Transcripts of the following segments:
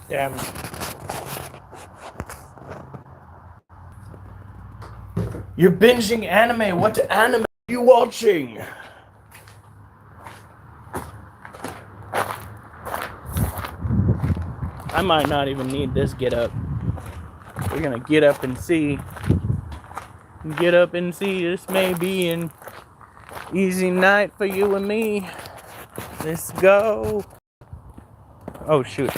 Damn. You're binging anime. What anime are you watching? I might not even need this get up. We're gonna get up and see. Get up and see. This may be an easy night for you and me. Let's go. Oh, shoot.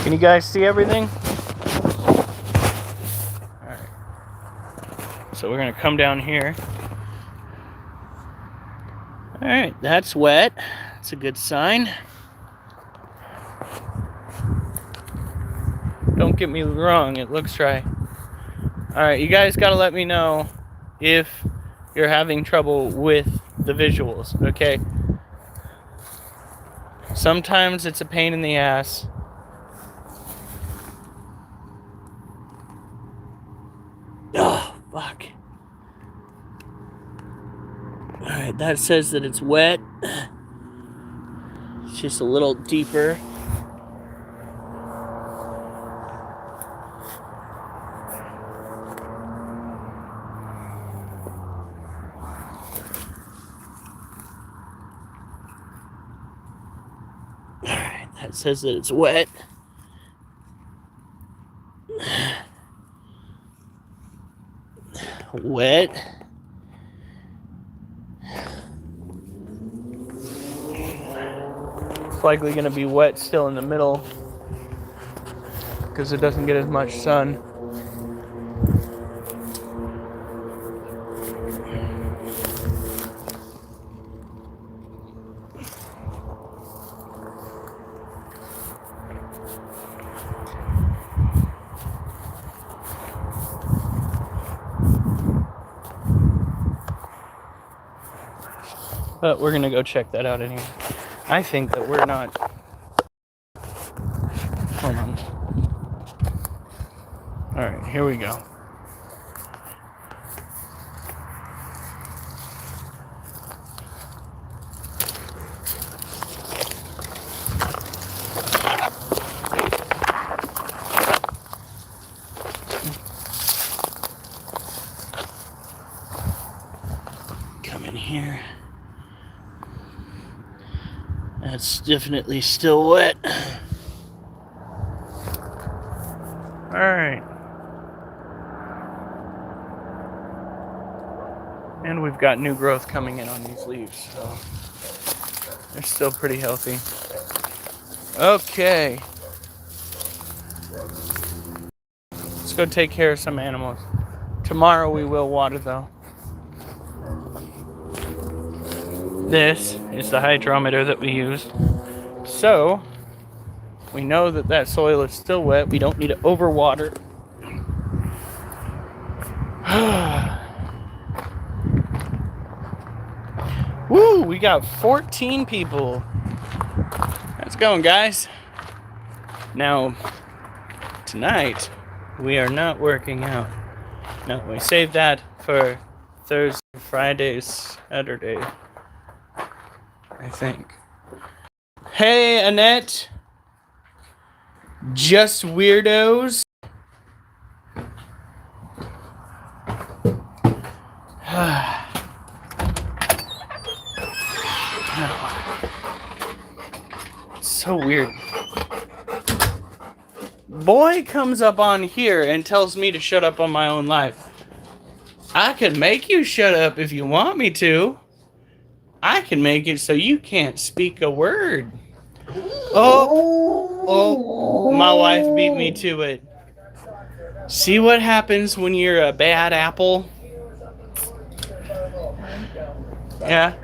Can you guys see everything? Alright. So we're going to come down here. Alright, that's wet. That's a good sign. Don't get me wrong, it looks dry. Alright, you guys got to let me know if you're having trouble with the visuals, okay? Sometimes it's a pain in the ass. Oh, fuck. Alright, that says that it's wet. It's just a little deeper. Alright, that says that it's wet. Wet. It's likely going to be wet still in the middle because it doesn't get as much sun. But we're going to go check that out anyway. I think that we're not... Hold on. Alright, here we go. Come in here. That's definitely still wet. Alright. And we've got new growth coming in on these leaves, so they're still pretty healthy. Okay. Let's go take care of some animals. Tomorrow we will water though. This is the hydrometer that we used. So, we know that that soil is still wet. We don't need to overwater. Woo, we got 14 people. That's going, guys. Now, tonight, we are not working out. No, we saved that for Thursday, Friday, Saturday, I think. Hey, Annette. Just weirdos. So weird. Boy comes up on here and tells me to shut up on my own life. I can make you shut up if you want me to. I can make it so you can't speak a word. Oh, my wife beat me to it. See what happens when you're a bad apple? Yeah.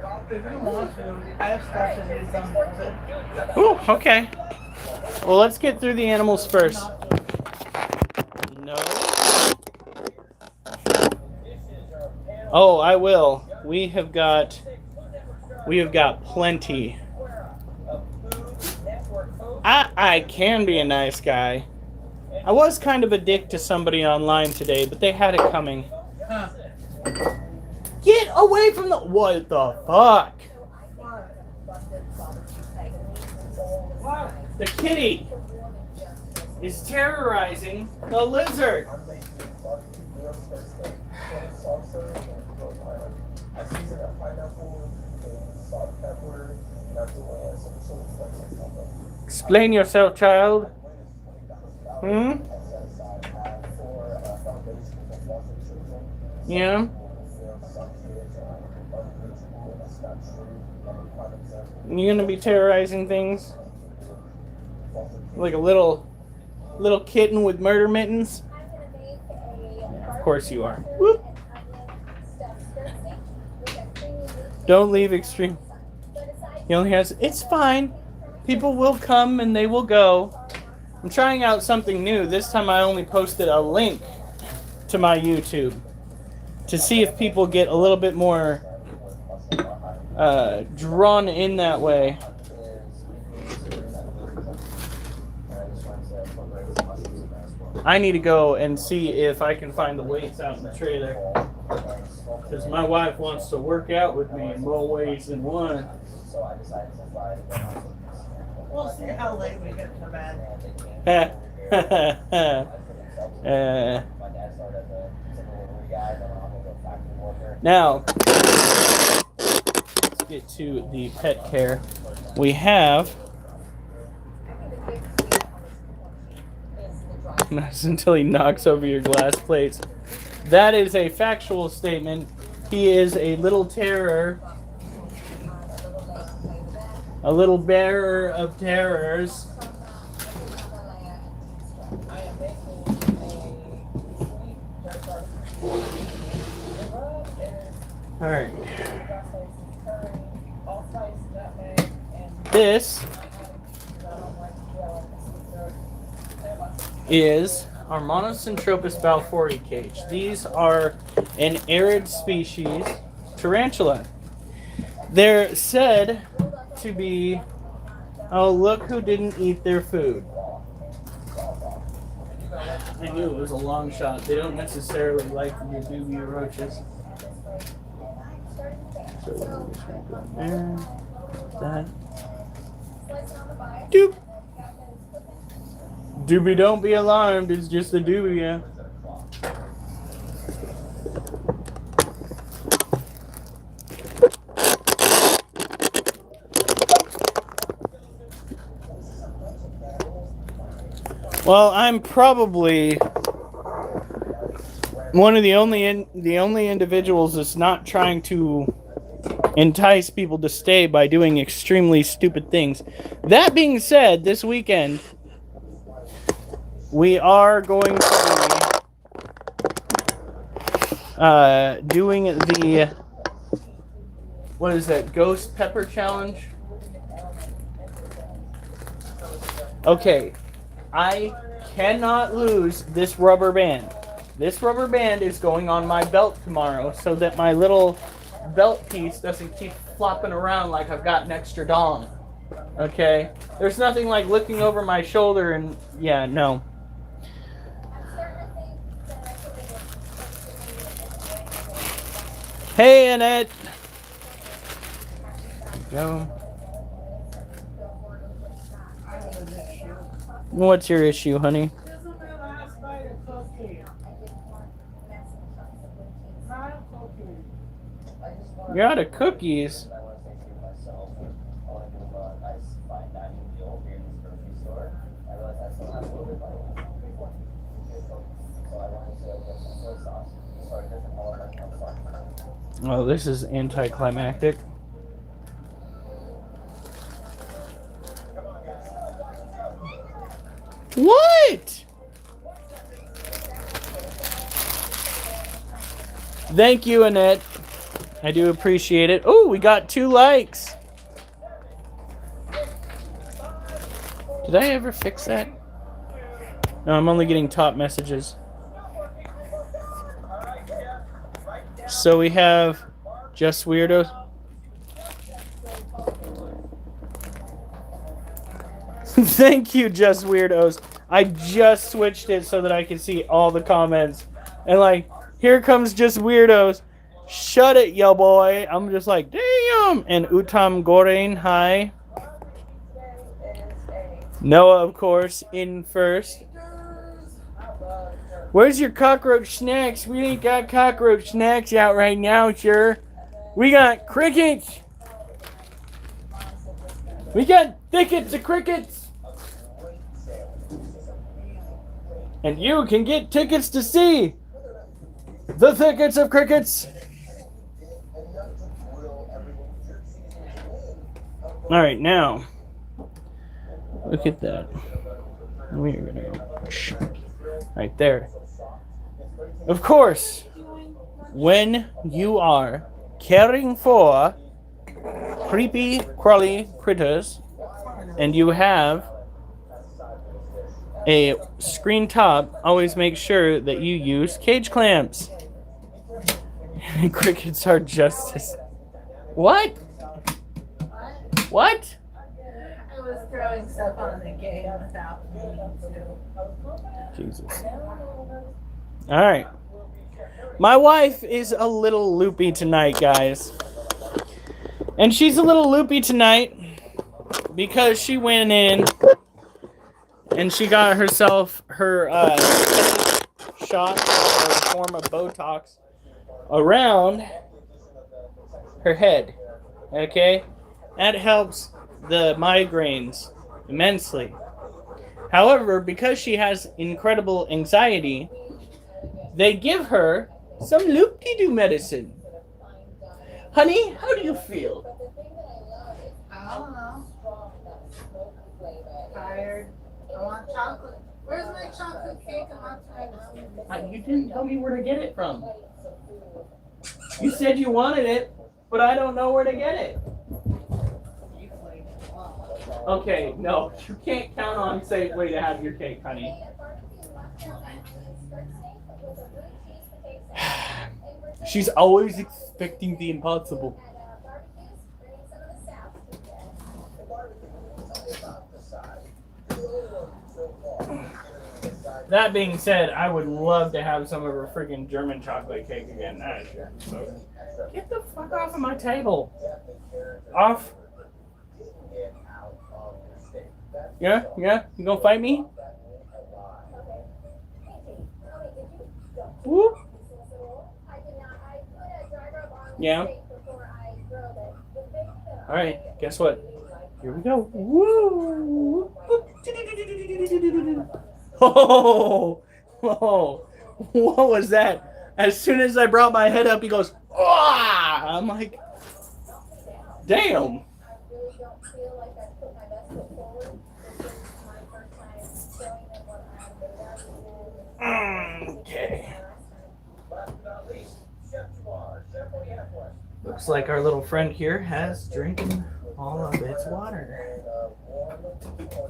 Ooh, okay. Well, let's get through the animals first. No. Oh, I will. We have got plenty. I can be a nice guy. I was kind of a dick to somebody online today, but they had it coming. Get away from the... What the fuck? The kitty is terrorizing the lizard. Explain yourself, child. Hmm? Yeah? You gonna be terrorizing things? Like a little kitten with murder mittens? Of course you are. Whoop. Don't leave extreme. He only has... It's fine. People will come and they will go. I'm trying out something new. This time I only posted a link to my YouTube to see if people get a little bit more drawn in that way. I need to go and see if I can find the weights out in the trailer. Because my wife wants to work out with me in more ways than one. We'll see how late we get to bed. Now, let's get to the pet care. We have... until he knocks over your glass plates. That is a factual statement. He is a little terror. A little bearer of terrors. Alright. This is our Monocentropas balfouri cage. These are an arid species tarantula. They're said to be... Oh, look who didn't eat their food. I knew it was a long shot. They don't necessarily like the dubia roaches. So there. That. Doop. Doobie, don't be alarmed. It's just a dubia. Well, I'm probably one of the only individuals that's not trying to entice people to stay by doing extremely stupid things. That being said, this weekend we are going to be doing the, what is that, Ghost Pepper Challenge? Okay, I cannot lose this rubber band. This rubber band is going on my belt tomorrow so that my little belt piece doesn't keep flopping around like I've got an extra dong. Okay? There's nothing like looking over my shoulder and, yeah, no. Hey, Annette. Go. What's your issue, honey? You're out of cookies. Oh, this is anticlimactic. What? Thank you, Annette. I do appreciate it. Oh, we got 2 likes. Did I ever fix that? No, I'm only getting top messages. So we have Just Weirdos. Thank you, Just Weirdos. I just switched it so that I could see all the comments. And like, here comes Just Weirdos. Shut it, yo boy. I'm just like, damn. And Utam Gorain, hi. Noah, of course, in first. Where's your cockroach snacks? We ain't got cockroach snacks out right now, sure. We got crickets. We got thickets of crickets. And you can get tickets to see the thickets of crickets. All right, now look at that. We're gonna go right there. Of course, when you are caring for creepy, crawly critters, and you have a screen top, always make sure that you use cage clamps. Crickets are just as... What? What? I was throwing stuff on the game without meaning to. Jesus. Alright. My wife is a little loopy tonight, guys. And she's a little loopy tonight because she went in and she got herself her shot or a form of Botox around her head. Okay? That helps the migraines immensely. However, because she has incredible anxiety, they give her some loop-de-doo medicine. Honey, how do you feel? I don't know. Tired. I want chocolate. Where's my chocolate cake? I'm not tired. You didn't tell me where to get it from. You said you wanted it, but I don't know where to get it. Okay, no, you can't count on Safeway to have your cake, honey. She's always expecting the impossible. That being said, I would love to have some of her freaking German chocolate cake again. That is so good. Get the fuck off of my table. Off. Yeah? Yeah? You gonna fight me? Whoop. Yeah? Alright, guess what? Here we go. Woo! Oh! Oh! What was that? As soon as I brought my head up, he goes, ah! I'm like, damn! Okay. Looks like our little friend here has drinking all of its water.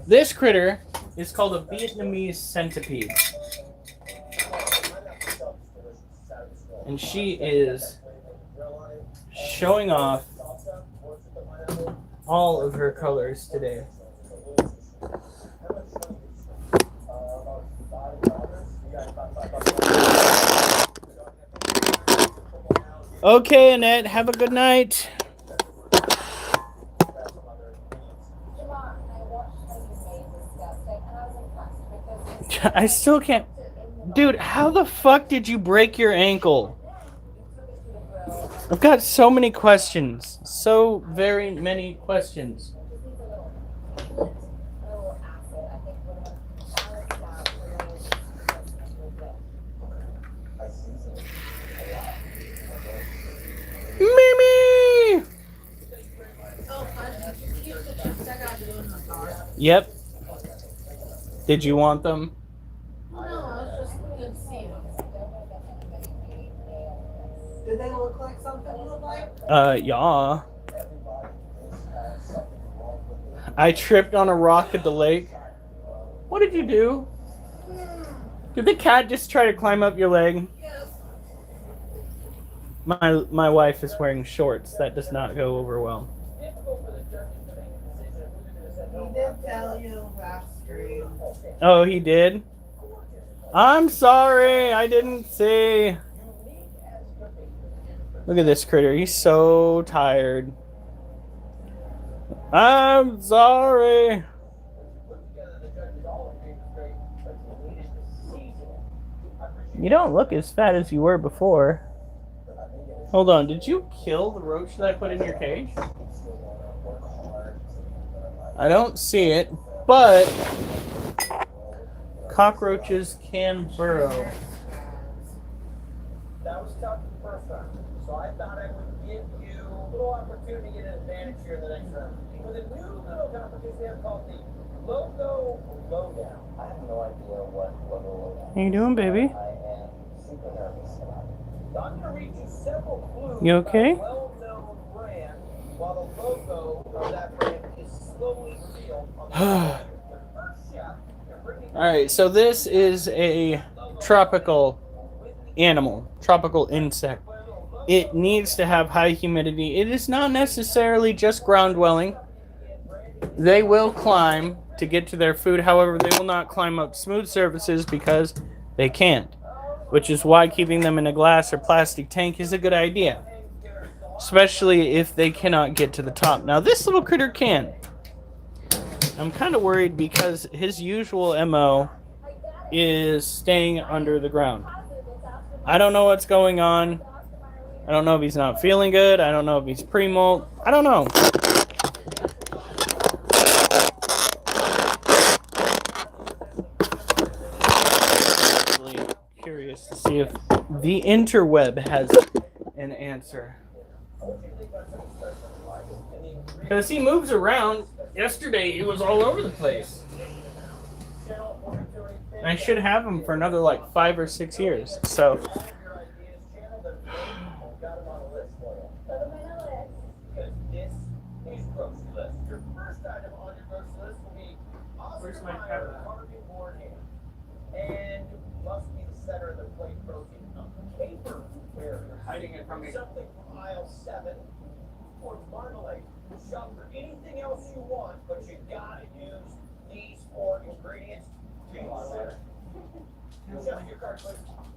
This critter is called a Vietnamese centipede. And she is showing off all of her colors today. Okay, Annette, have a good night. I still can't. Dude, how the fuck did you break your ankle? I've got so many questions. So very many questions. Mimi! Yep. Did you want them? No, I was just looking to see them. Do they look like something you would like? Yeah. I tripped on a rock at the lake. What did you do? Did the cat just try to climb up your leg? Yes. My wife is wearing shorts. That does not go over well. He did tell you last stream. Oh, he did? I'm sorry, I didn't see. Look at this critter. He's so tired. I'm sorry. You don't look as fat as you were before. Hold on, did you kill the roach that I put in your cage? I don't see it, but cockroaches can burrow. That was tough the first time, so I thought I would give you a little opportunity to get an advantage here in the next round. With a new little competition they have called the Logo Lowdown. I have no idea what Logo Lowdown is. How you doing, baby? I am super nervous about it. So I'm going to read you several clues You okay? about a well-known brand, while the logo of that brand is slowly revealed on the screen. The first chef, you're bringing Alright, so this is a tropical animal, tropical insect. It needs to have high humidity. It is not necessarily just ground dwelling. They will climb to get to their food. However, they will not climb up smooth surfaces because they can't. Which is why keeping them in a glass or plastic tank is a good idea. Especially if they cannot get to the top. Now, this little critter can. I'm kind of worried because his usual MO is staying under the ground. I don't know what's going on. I don't know if he's not feeling good. I don't know if he's pre-molt. I don't know. Really curious to see if the interweb has an answer. Because he moves around. Yesterday he was all over the place. I should have him for another like 5 or 6 years. So where's my pepper? And must be the center of the plate protein. Caper barrier. Hiding it from me. Something from aisle 7 or marmalade. Shop for anything else you want, but you gotta use these 4 ingredients. Shut your card, please.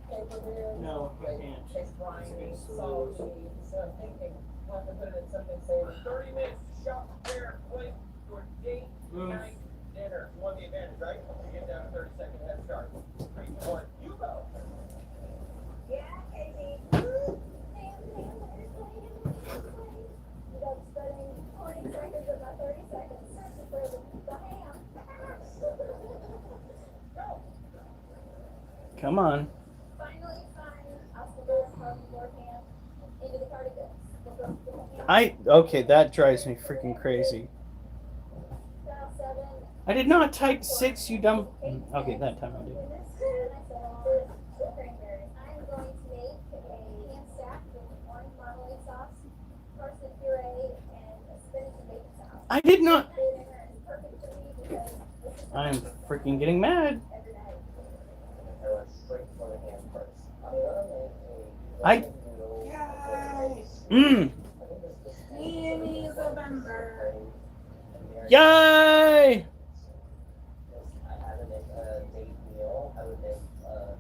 Paper beer. No, I can't. Tastes briny, salty. So I'm thinking, have to put it in something savory. 30 minutes to shop, prepare, plate your date night dinner. You want the advantage, right? You get down a 30-second head start. 3, 2, 1, you go. Yeah, Katie. You got spending 20 seconds of my 30 seconds for the ham. Go. Come on. Finally, I'll still go from your ham into the cardi goods. Okay, that drives me freaking crazy. Dial 7. I did not type 6, you dumb. Okay, that time I did. Cranberries. I'm going to make a ham stack with orange marmalade sauce, parsley puree, and a spinach and bacon sauce. I did not. Dinner is perfect for me because this is I'm freaking getting mad. every night. I went straight for the hand first. I'm gonna make a I- noodle. Mmm. Miami November. Yay! I had to make a date meal. I would make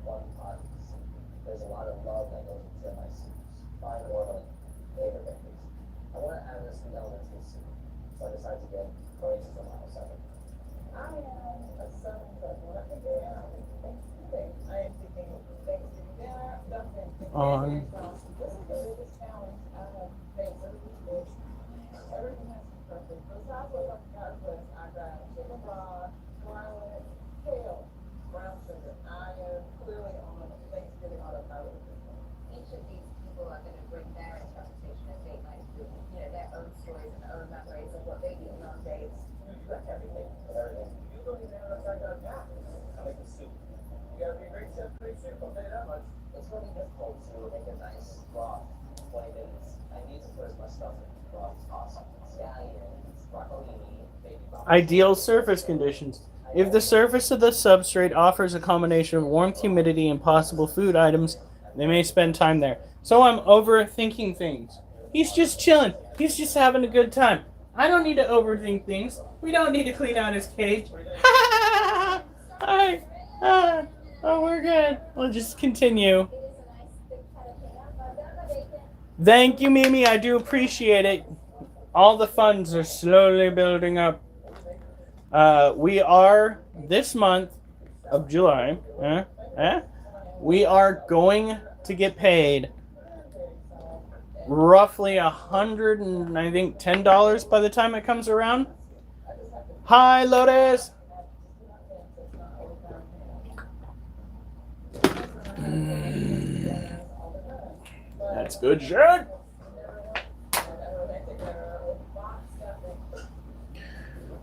one pot. There's a lot of love that goes into my soups. Find more like flavor bakeries. I want to add this sweet element to the soup, so I decided to get Croatian from aisle 7. I am a son, but when I think of Thanksgiving, I am thinking Thanksgiving dinner, something. On. This is the biggest challenge I have faced over these days. Everything has to be perfect. Besides what I've got with, I got chicken broth, garlic, kale, brown sugar. I am clearly on Thanksgiving autopilot. Each of these people are gonna bring their interpretation of date night food, you know, their own stories and their own memories of what they do on dates. You got everything. Everything. You don't even have enough time to unpack. I make the soup. You gotta be a great chef to make soup, I'll tell you that much. It's gonna be difficult to make a nice broth in 20 minutes. I need to put as much stuff in. Broth is awesome. Scallions, broccolini, baby broth. Ideal surface conditions. If the surface of the substrate offers a combination of warmth, humidity, and possible food items, they may spend time there. So I'm overthinking things. He's just chilling. He's just having a good time. I don't need to overthink things. We don't need to clean out his cage. Alright. Oh, we're good. We'll just continue. Thank you, Mimi. I do appreciate it. All the funds are slowly building up. We are, this month of July, we are going to get paid roughly $110 by the time it comes around. Hi, Lotus. That's good shit.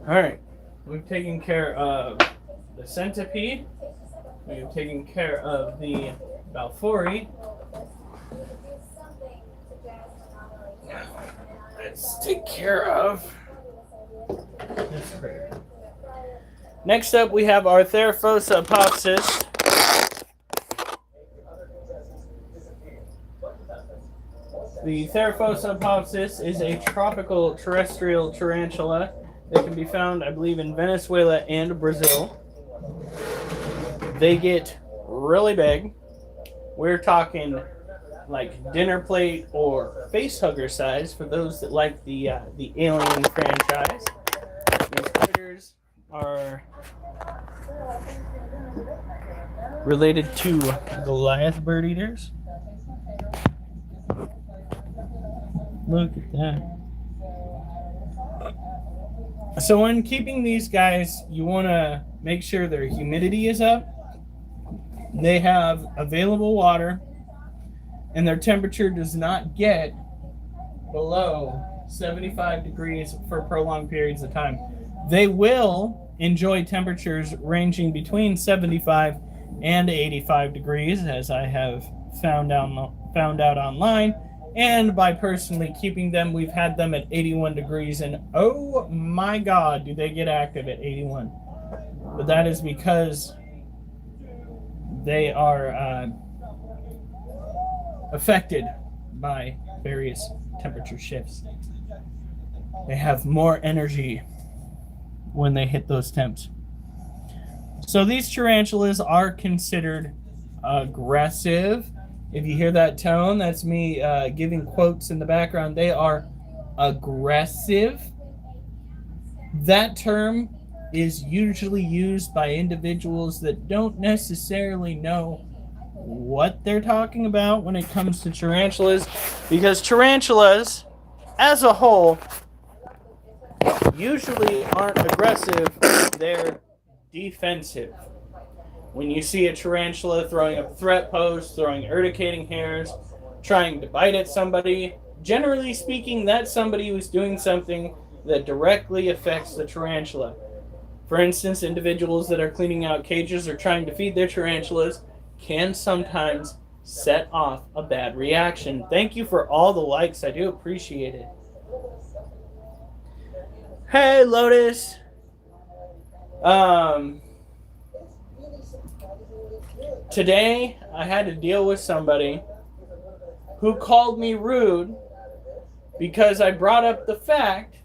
Alright, we've taken care of the centipede. We've taken care of the Balfouri. Let's take care of this critter. Next up, we have our Theraphosa apopsis. The Theraphosa apopsis is a tropical terrestrial tarantula that can be found, I believe, in Venezuela and Brazil. They get really big. We're talking like dinner plate or face hugger size for those that like the Alien franchise. These critters are related to Goliath bird eaters. Look at that. So when keeping these guys, you want to make sure their humidity is up. They have available water, and their temperature does not get below 75 degrees for prolonged periods of time. They will enjoy temperatures ranging between 75 and 85 degrees, as I have found out online. And by personally keeping them, we've had them at 81 degrees, and oh my God, do they get active at 81. But that is because they are affected by various temperature shifts. They have more energy when they hit those temps. So these tarantulas are considered aggressive. If you hear that tone, that's me giving quotes in the background. They are aggressive. That term is usually used by individuals that don't necessarily know what they're talking about when it comes to tarantulas, because tarantulas, as a whole, usually aren't aggressive. They're defensive. When you see a tarantula throwing up threat posts, throwing urticating hairs, trying to bite at somebody, generally speaking, that's somebody who's doing something that directly affects the tarantula. For instance, individuals that are cleaning out cages or trying to feed their tarantulas can sometimes set off a bad reaction. Thank you for all the likes. I do appreciate it. Hey, Lotus. Today, I had to deal with somebody who called me rude because I brought up the fact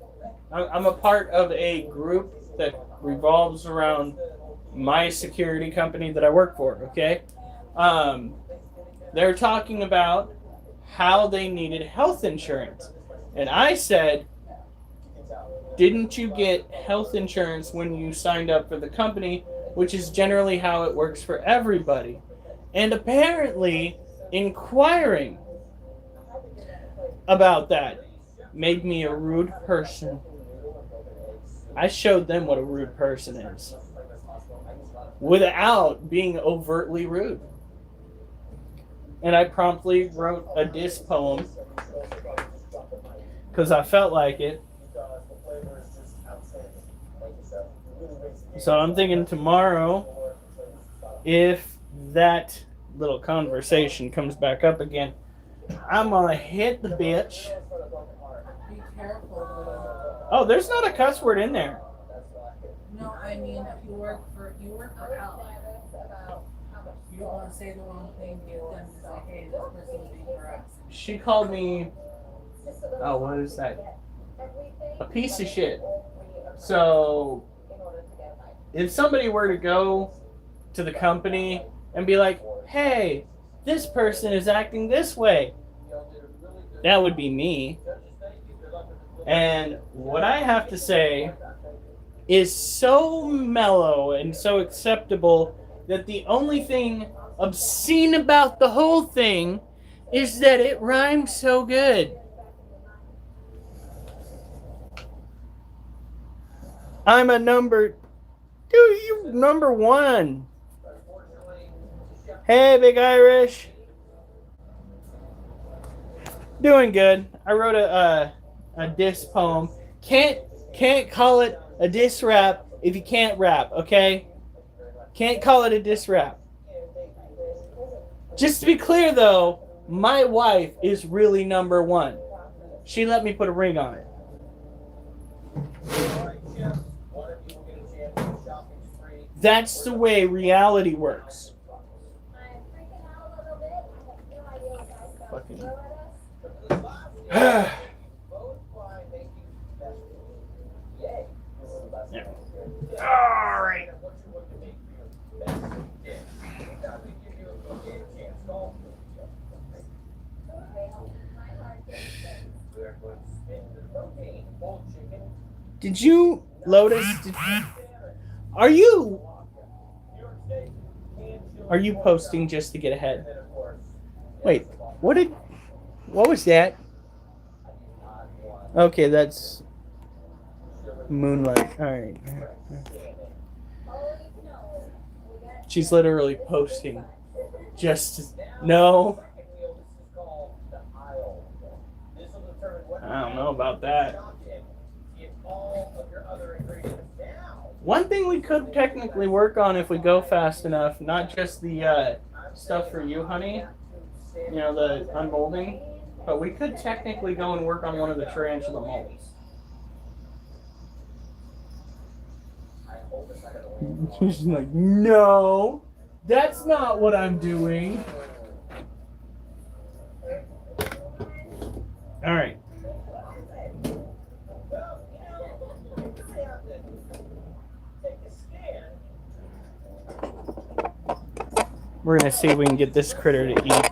I'm a part of a group that revolves around my security company that I work for, okay? They're talking about how they needed health insurance. And I said, didn't you get health insurance when you signed up for the company, which is generally how it works for everybody? And apparently, inquiring about that made me a rude person. I showed them what a rude person is without being overtly rude. And I promptly wrote a diss poem because I felt like it. So I'm thinking tomorrow, if that little conversation comes back up again, I'm gonna hit the bitch. Be careful. Oh, there's not a cuss word in there. No, I mean, if you work for Ally. You don't want to say the wrong thing, get them to say, hey, this person is being harassed. She called me, oh, what is that? everything. a piece of but shit. all three of them So in order to get like if somebody were to go to the company and be like, hey, this person is acting this way, that would be me. And what I have to say is so mellow and so acceptable that the only thing obscene about the whole thing is that it rhymes so good. I'm a number... Dude, you number one. Hey, Big Irish. Doing good. I wrote a diss poem. Can't call it a diss rap if you can't rap, okay? Can't call it a diss rap. Just to be clear, though, my wife is really number one. She let me put a ring on it. That's the way reality works. I'm freaking out a little bit. I have no idea what guys about to Fucking- throw at us. All right. My heart Did you, Lotus? Are you posting just to get ahead? Wait, what was that? Okay, that's Moonlight. All right. She's literally posting just to, no. I don't know about that. One thing we could technically work on if we go fast enough, not just the stuff for you, honey, you know, the unmolding, but we could technically go and work on one of the tarantula molds. She's like, no, that's not what I'm doing. All right. We're gonna see if we can get this critter to eat.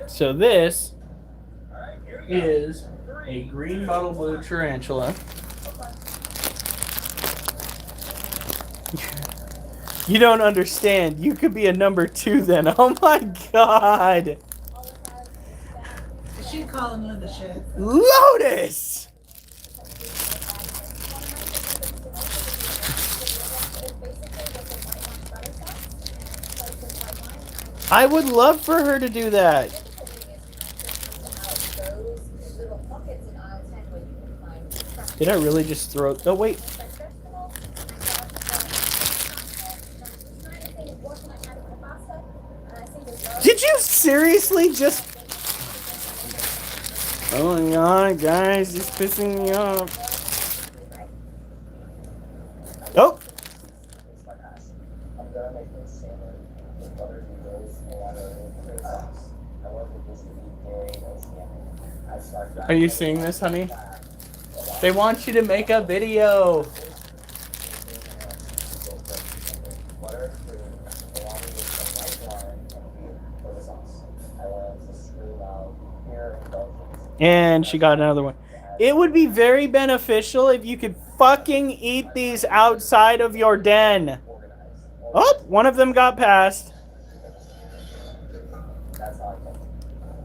So this is a green bottle blue tarantula. You don't understand. You could be a number 2 then. Oh my god. Is she calling you the shit? Lotus! I would love for her to do that. Did I really just throw... Oh, wait. Did you seriously just... Oh my god, guys, it's pissing me off. Oh! Are you seeing this, honey? They want you to make a video. And she got another one. It would be very beneficial if you could fucking eat these outside of your den. Oh, one of them got past. Did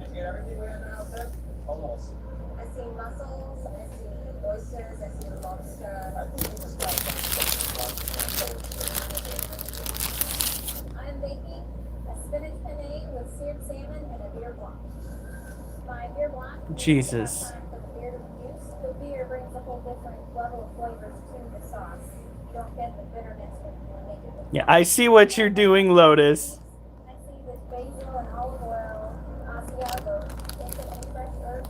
you get everything we had in the house then? Almost. I see mussels, I see oysters, I see lobster. I think we just got I'm baking a spinach penne with seared salmon and a beer blanc. My beer blanc. Jesus. For the beer to be used. The beer brings a whole different level of flavors to the sauce. You don't get the bitterness when you make it with Yeah, I see what you're doing, Lotus. I see this basil and olive oil, Asiago, into any fresh herbs,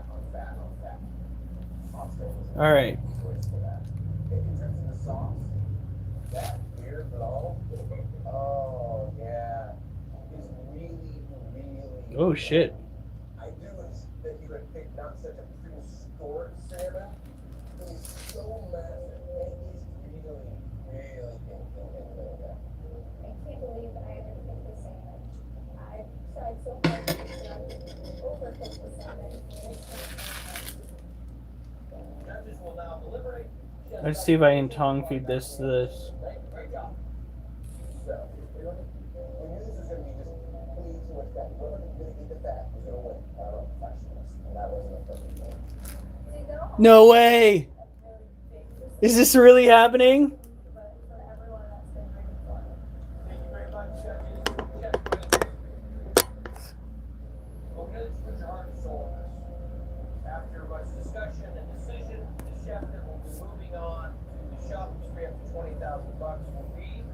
fat on fat. All right. choice for that. In terms of the sauce, that beer blow, oh yeah, is really, really. Oh shit. I do wish that you had picked not such a prehistoric Santa. He's so massive, and he's really, really pink and really good. I can't believe I ever picked the salmon. I tried so hard to overcook the salmon. Judges will now deliberate. Let's see if I can tongue feed this to this. Great job. So, we knew this was going to be just way too much fat. Whoever was going to eat the fat was going to win. Our professionals. And that wasn't a perfect game. No way! Is this really happening? But for everyone that's been rooting for it. Thank you very much, judges. Yes, okay, let's put your heart and soul in this. After much discussion and decision, the chef that will be moving on to the shopping spree up to $20,000 will be.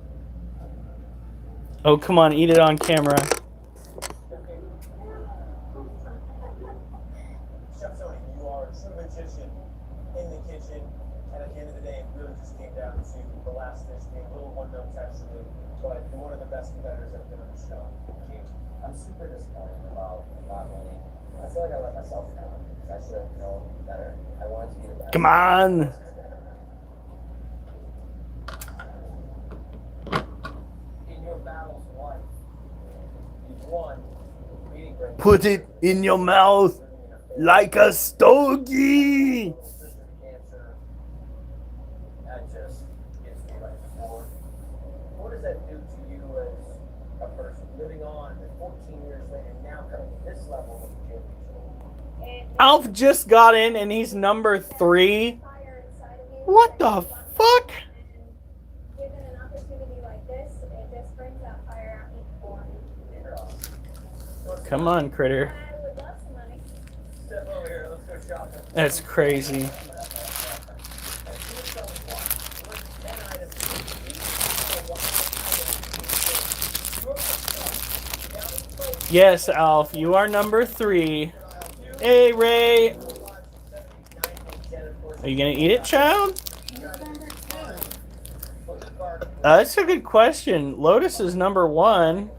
Oh, come on, eat it on camera. Chef Tony, you are a true magician in the kitchen, and at the end of the day, it really just came down to the last dish being a little one-note textually, but you're one of the best competitors that have been on the show. I'm super disappointed about not winning. I feel like I let myself down. I should have known better. I wanted to be the best. Come on! In your battles in life, you've won, beating Brandon. Put it in your mouth like a stogie! Cancer. That just gets me right before. What does that do to you as a person living on 14 years later, now coming to this level of the championship? Alf just got in and he's number 3. Fire inside of me. What the fuck? And given an opportunity like this, it just brings that fire out even more. Come on, critter. I would love some money. Step over here, let's go shopping. That's crazy. Yes, Alf, you are number 3. Hey, Ray. Are you gonna eat it, child? That's a good question. Lotus is number 1.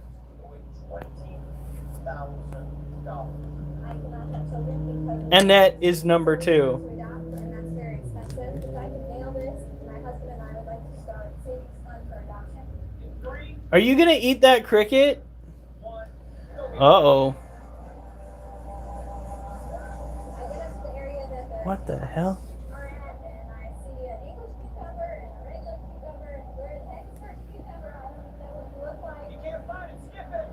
I cannot have children because Annette is number 2. to adopt, and that's very expensive. If I can nail this, my husband and I would like to start saving funds for adoption. Are you gonna eat that cricket? Uh-oh. I get up to the area that the What the hell? are at, and I see an English cucumber and a regular cucumber, and where the heck is that cucumber? I don't know what it looks like. You can't find it, skip it.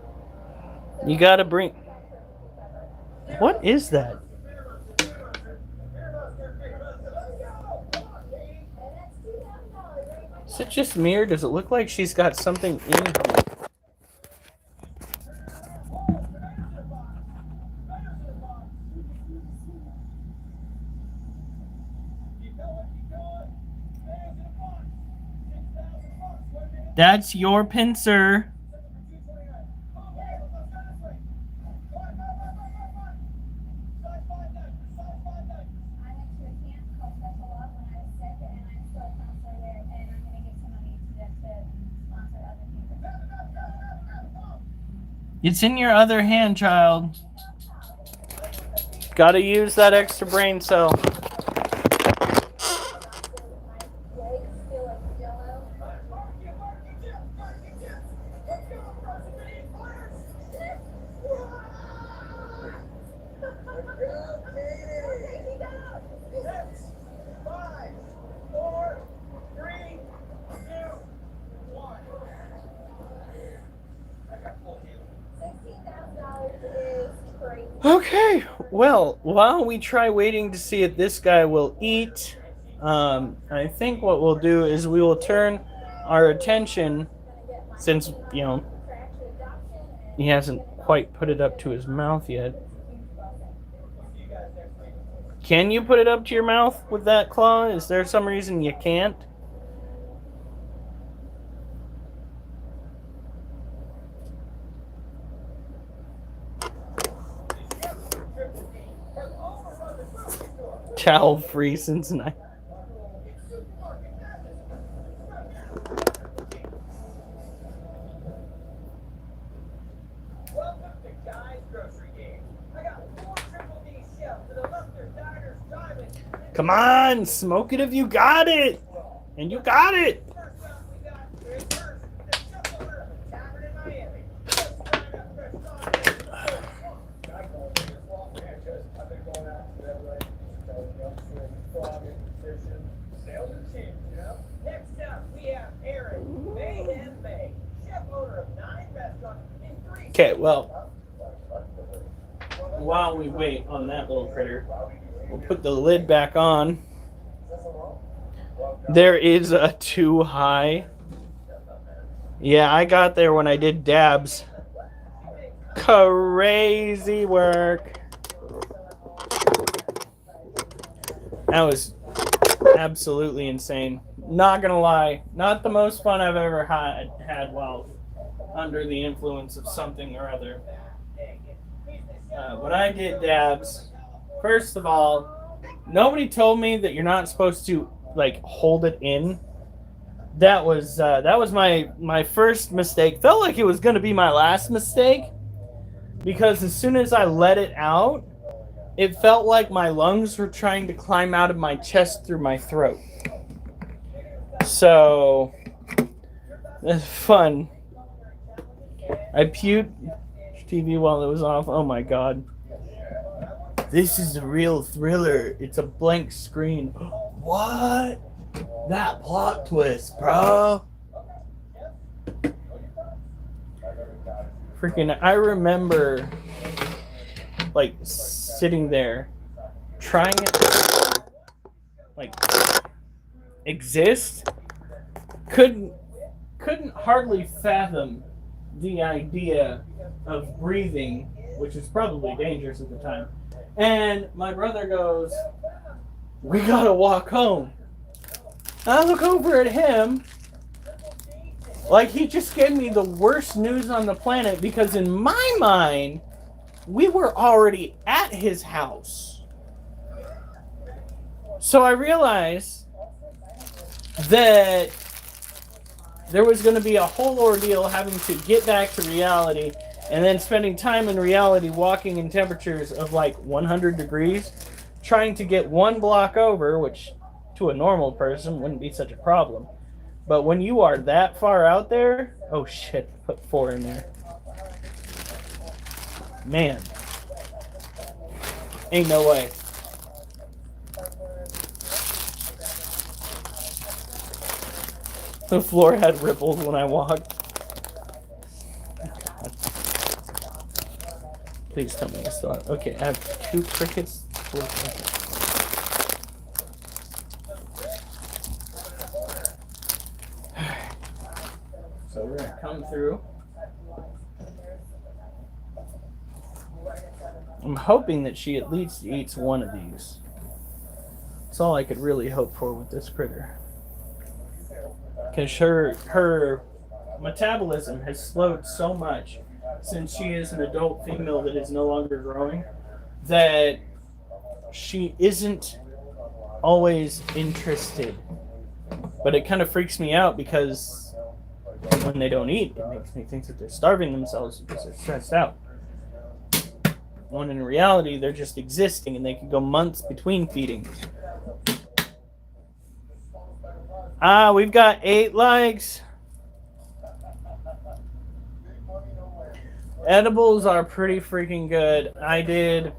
So You gotta bring... I got cucumber. What is that? And that's $2,000 right now. Is it just me or does it look like she's got something in her? That's your pincer. I went to a camp called Special Love when I was sick, and I'm still a counselor there, and I'm gonna give some money to them to sponsor other people. It's in your other hand, child. Gotta use that extra brain cell. My legs feel like jello. $16,000 is crazy. Okay, well, while we try waiting to see if this guy will eat, I think what we'll do is we will turn our attention, since, you know, he hasn't quite put it up to his mouth yet. Can you put it up to your mouth with that claw? Is there some reason you can't? Towel free since 9. Welcome to Guy's Grocery Game. I got 4 Triple D shells to the mustard, diners, diamonds. Come on, smoke it if you got it. And you got it. First up, we got First, the Chef Owner of the Tavern in Miami. Just trying out fresh sauce. I've been going out to that way, farming, fishing, sales and cheap, you know? Next up, we have Aaron Mayhem May, chef owner of 9 restaurants in 3 Okay, well, while we wait on that little critter, we'll put the lid back on. There is a too high. Yeah, I got there when I did dabs. Crazy work. That was absolutely insane. Not gonna lie, not the most fun I've ever had while under the influence of something or other. When I did dabs, first of all, nobody told me that you're not supposed to like hold it in. That was my first mistake. Felt like it was gonna be my last mistake because as soon as I let it out, it felt like my lungs were trying to climb out of my chest through my throat. So, that's fun. I puked TV while it was off. Oh my god. This is a real thriller. It's a blank screen. What? That plot twist, bro. Freaking, I remember like sitting there trying it like exist. Couldn't hardly fathom the idea of breathing, which is probably dangerous at the time. And my brother goes, "We gotta walk home." I look over at him like he just gave me the worst news on the planet because in my mind, we were already at his house. So I realized that there was going to be a whole ordeal having to get back to reality and then spending time in reality walking in temperatures of like 100 degrees, trying to get 1 block over, which to a normal person wouldn't be such a problem. But when you are that far out there, oh shit, put 4 in there. Man. Ain't no way. The floor had ripples when I walked. Please tell me I still have... Okay, I have 2 crickets. 4 crickets. So we're gonna come through. I'm hoping that she at least eats one of these. That's all I could really hope for with this critter. Because her metabolism has slowed so much since she is an adult female that is no longer growing that she isn't always interested. But it kind of freaks me out because when they don't eat, it makes me think that they're starving themselves because they're stressed out. When in reality, they're just existing and they can go months between feedings. We've got 8 likes. Edibles are pretty freaking good. I did.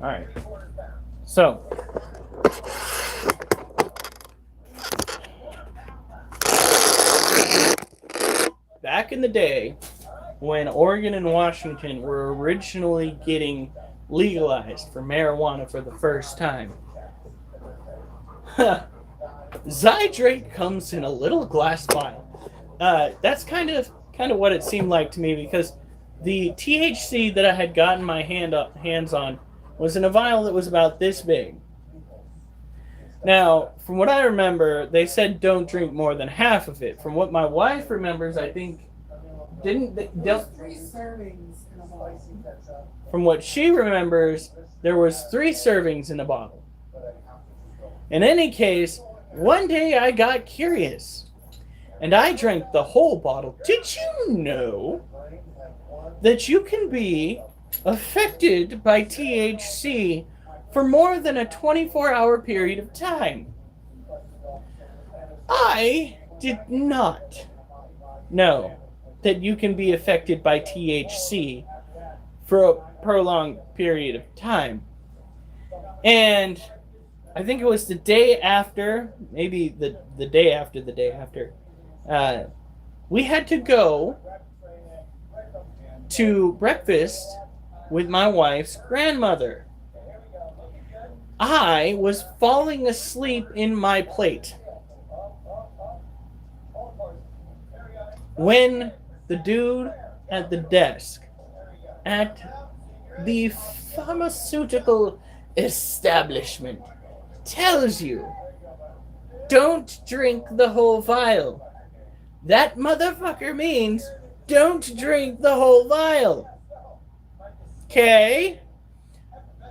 Alright. So. Back in the day, when Oregon and Washington were originally getting legalized for marijuana for the first time, Zydrate comes in a little glass vial. That's kind of what it seemed like to me because the THC that I had gotten my hands on was in a vial that was about this big. Now, from what I remember, they said don't drink more than half of it. From what my wife remembers, I think from what she remembers, there was 3 servings in a bottle. In any case, one day I got curious and I drank the whole bottle. Did you know that you can be affected by THC for more than a 24-hour period of time? I did not know that you can be affected by THC for a prolonged period of time. And I think it was the day after, maybe the day after the day after, we had to go to breakfast with my wife's grandmother. I was falling asleep in my plate when the dude at the desk at the pharmaceutical establishment tells you, don't drink the whole vial. That motherfucker means don't drink the whole vial. Okay?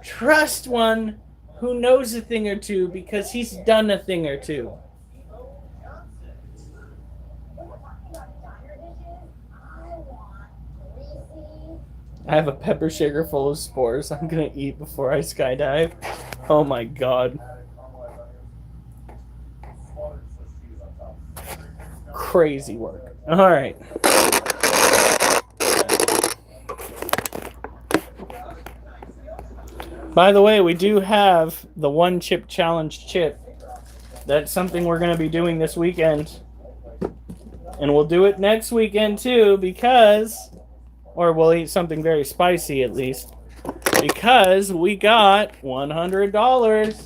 Trust one who knows a thing or two because he's done a thing or two. I have a pepper shaker full of spores I'm gonna eat before I skydive. Oh my god. Crazy work. Alright. By the way, we do have the one chip challenge chip. That's something we're gonna be doing this weekend. And we'll do it next weekend too because... or we'll eat something very spicy at least. Because we got $100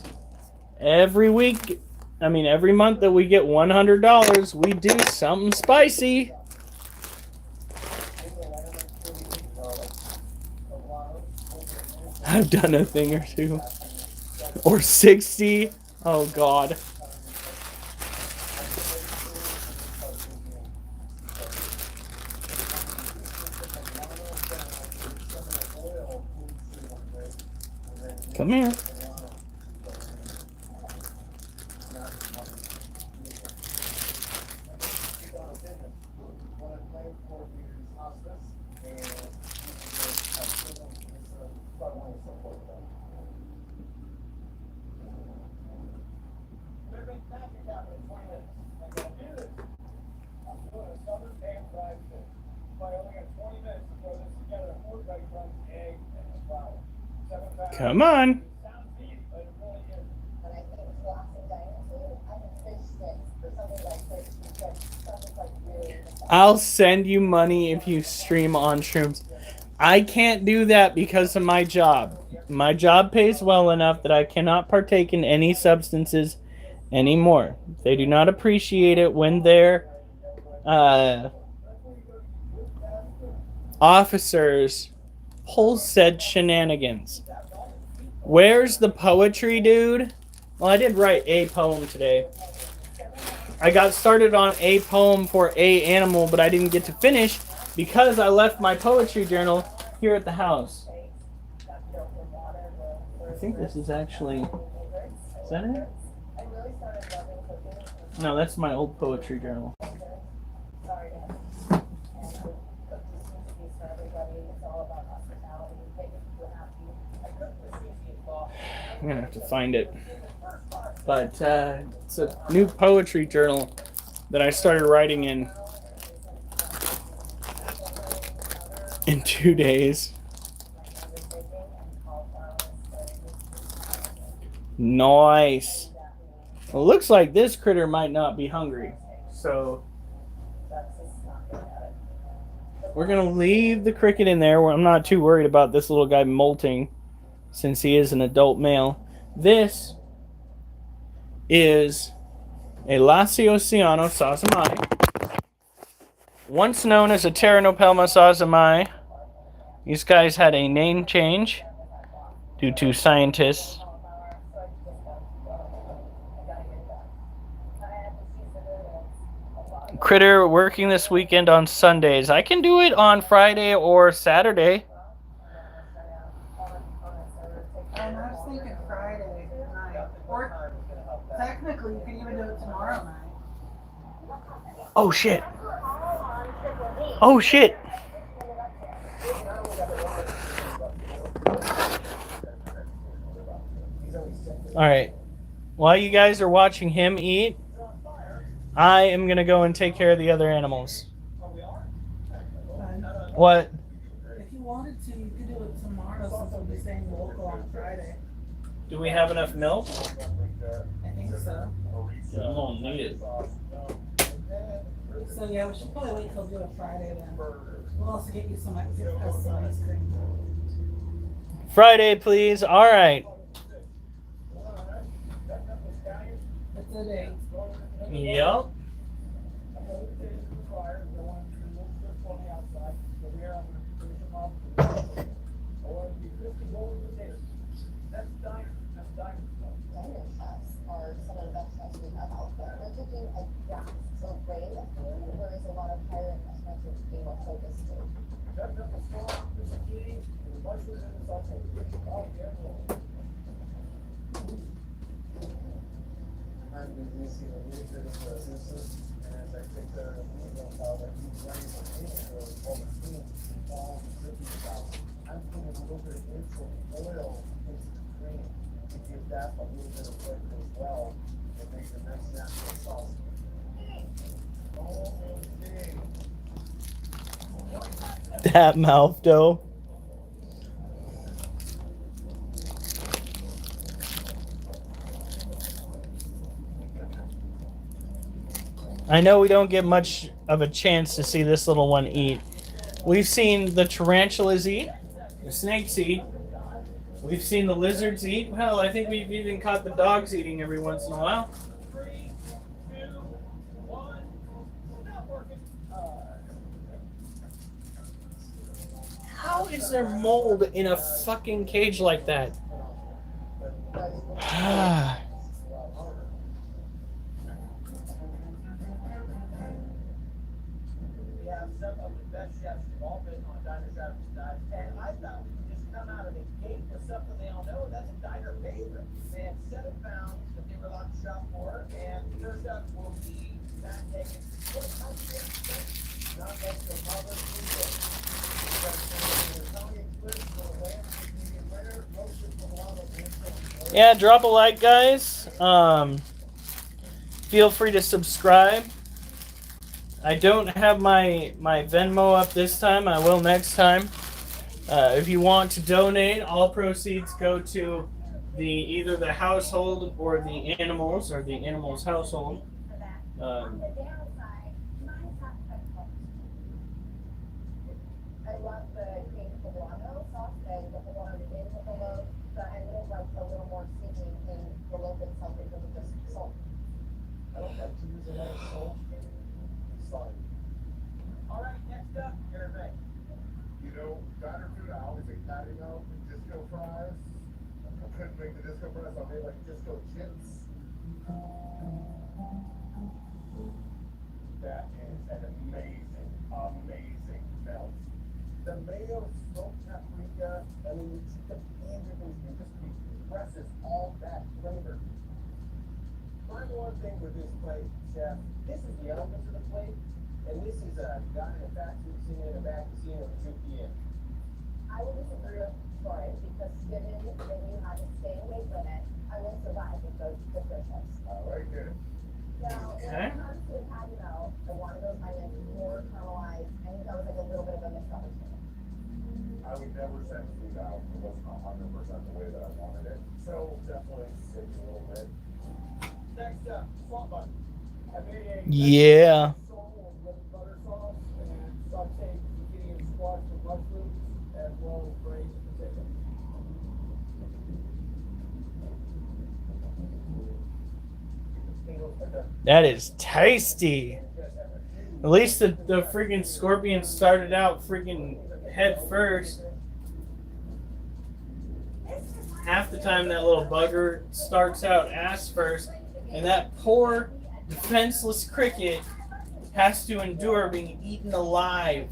every week. I mean, every month that we get $100, we do something spicy. I've done a thing or two. Or 60. Oh, God. Come here. Come on. I'll send you money if you stream on shrooms. I can't do that because of my job. My job pays well enough that I cannot partake in any substances anymore. They do not appreciate it when their officers pull said shenanigans. Where's the poetry, dude? Well, I did write a poem today. I got started on a poem for a animal, but I didn't get to finish because I left my poetry journal here at the house. I think this is actually... is that it? No, that's my old poetry journal. I'm gonna have to find it. But it's a new poetry journal that I started writing in 2 days. Nice. Well, it looks like this critter might not be hungry. So we're gonna leave the cricket in there where I'm not too worried about this little guy molting since he is an adult male. This is a Lasiosiano sazamai, once known as a Pteranopelma sazamai. These guys had a name change due to scientists. Critter working this weekend on Sundays. I can do it on Friday or Saturday. I was thinking Friday night. Or technically Technically, you can even do it tomorrow night. Oh shit. Oh shit. All right. While you guys are watching him eat, I am gonna go and take care of the other animals. Fine. What? If you wanted to, you could do it tomorrow since we'll be staying local on Friday. Do we have enough milk? I think so. I'm gonna need it. So yeah, we should probably wait till do it Friday then. We'll also get you some ice cream. Friday, please. All right. It's a date. Yep. Diner chefs are some of the best chefs we have out there. They're taking a drastic way of food, whereas a lot of higher end restaurants are being more focused to. I'm busy seeing a little bit of businesses, and as I take care of the how that he's running for all the things involved in cooking about. I'm putting a little bit of instant oil into the cream to give that a little bit of flavor as well, and make a nice natural sauce. Okay. That mouth dough. I know we don't get much of a chance to see this little one eat. We've seen the tarantulas eat, the snakes eat. We've seen the lizards eat. Hell, I think we've even caught the dogs eating every once in a while. 3, 2, 1, not working. How is there mold in a fucking cage like that? We have some of the best chefs who've all been on Diner Travis Diet, and I thought we could just come out of the gate with something they all know, and that's a diner favorite. They had 7 pounds that they were allowed to shop for, and first up will be Matt Hagen. What a country, not next to Mother Food. Yeah, drop a like, guys. Feel free to subscribe. I don't have my Venmo up this time. I will next time. If you want to donate, all proceeds go to either the household or the animals household. On the downside, mine's not quite cooked. I love the cream poblano sauce that the poblano in the loaf, but I would have liked a little more seasoning in the loaf itself because of just salt. I don't like to use a lot of salt. Sorry. All right, next up, Gary May. You know, diner food, I always say patty melt and disco fries. I couldn't make the disco fries, I made like disco chips. That is an amazing, amazing melt. The mayo, smoked paprika, I mean, the everything, it just expresses all that flavor. My one thing with this plate, Chef, this is the elements of the plate, and this is a guy in a fat suit sitting in the back casino at 2 p.m. I will disagree with Troy because given that you have a stay weight limit, I will survive with those potato chips. Right there. Now, Okay. when it comes to the patty melt, I wanted those onions more caramelized. I think that was like a little bit of a missed opportunity. I would never send food out, it wasn't 100% the way that I wanted it. So definitely six a little bit. Next up, swamp bun. I made a Yeah. soul with butter sauce and sauteed zucchini and squash with mushrooms, as well as braised potato. That is tasty. At least the freaking scorpion started out freaking head first. Half the time that little bugger starts out ass first, and that poor defenseless cricket has to endure being eaten alive.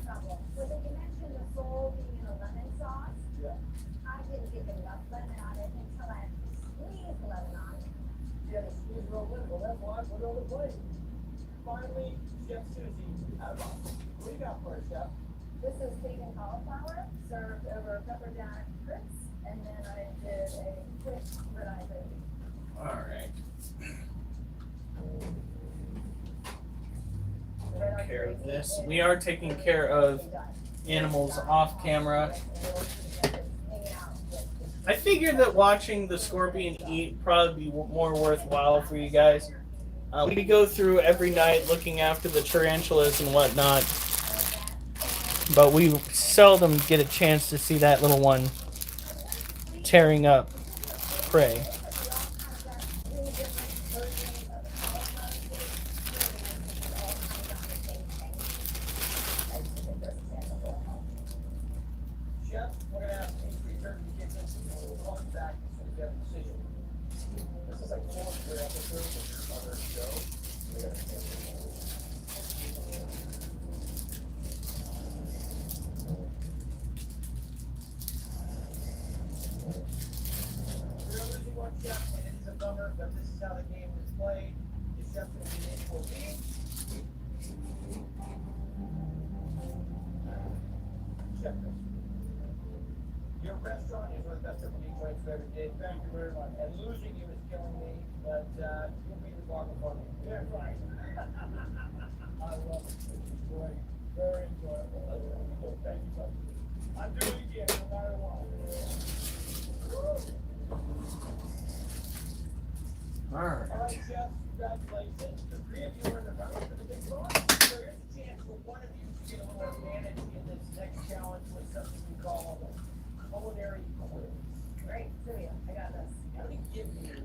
When you mentioned the soul being in a lemon sauce, I didn't get enough lemon on it until I squeezed lemon on it. Yeah, the squeeze real little. one, we're on the plate. Finally, Chef Susie out of box. What do you got for us, Chef? This is bacon cauliflower served over pepper jack grits, and then I did a quick red eye gravy. All right. The red eye Care of gravy this. is We are taking care of animals off camera. I figured that watching the scorpion eat probably be more worthwhile for you guys. We go through every night looking after the tarantulas and whatnot, but we seldom get a chance to see that little one tearing up prey. Chef, we're gonna have to increase our forgiveness and we'll call you back as soon as we have a decision. This is like 4 episodes of your other show. We gotta cancel. We're losing one chef, and it is a bummer, but this is how the game is played. The chef's gonna be in for me. Chef, your restaurant is one of the best Triple D joints I've ever did. Thank you very much. And losing you is killing me, but you'll be the walk for me. Yeah, right. I love it. It's great. Very enjoyable. Thank you so much. I'll do it again, no matter what. All right. All right, Chef, congratulations. The 3 of you are in the running for the big prize. So here's a chance for one of you to get a little advantage in this next challenge with something we call culinary quiz. Great, Sylvia, I got this. I'm going to give you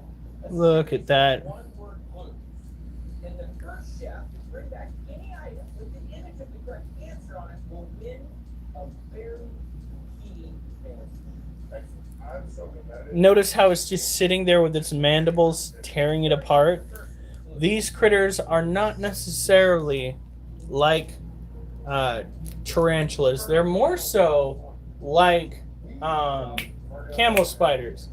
a Look at that. one-word clue. And the first chef to bring back any item with the image of the correct answer on it will win a very key advantage. Excellent. I'm so good at it. Notice how it's just sitting there with its mandibles tearing it apart. These critters are not necessarily like tarantulas. They're more so like camel spiders